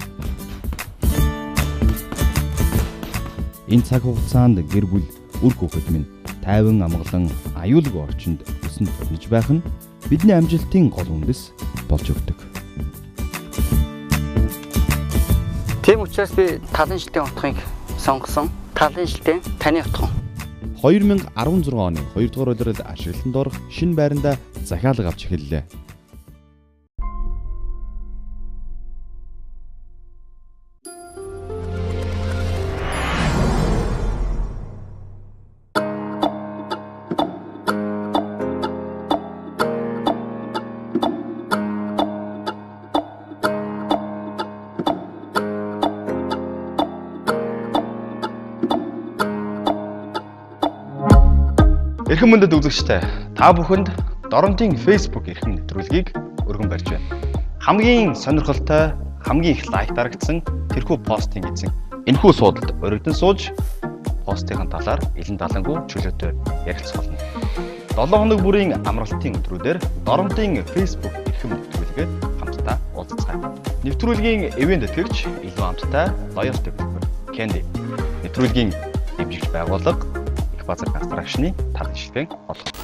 Энэ цаг хугацаанд гэр бүл үр хүүхэд минь тайван амгалан аюулгүй орчинд өсөнд төрнөж байх нь бидний амжилтын гол үндэс болж өгдөг. Тийм учраас би талын шилтийн утгыг сонгосон. Талын шилтийн таны утга. 2016 оны 2 дугаар улиралд ашиглалтанд орох шинэ байранда захиалга авч эхэллээ. Эрхэм мөндөд үзэгчтэй та бүхэнд Доромтын Facebook эрхэм нэвтрүүлгийг өргөн барьж байна. Хамгийн сонирхолтой, хамгийн их лайк дарагдсан тэрхүү постын эзэн энэхүү суудалд өргөдөн сууж постын талаар илэн далангуй чөлөөтэй ярилцах болно. 7 хоног бүрийн амралтын өдрүүдээр Доромтын Facebook эрхэм нэвтрүүлгээ хамтдаа уулзцгаая. Нэвтрүүлгийн ивент тэтгэгч илүү амттай Loyal Developer Candy нэвтрүүлгийн дэмжигч байгууллага Базар констракшны талын шилхэн олгох.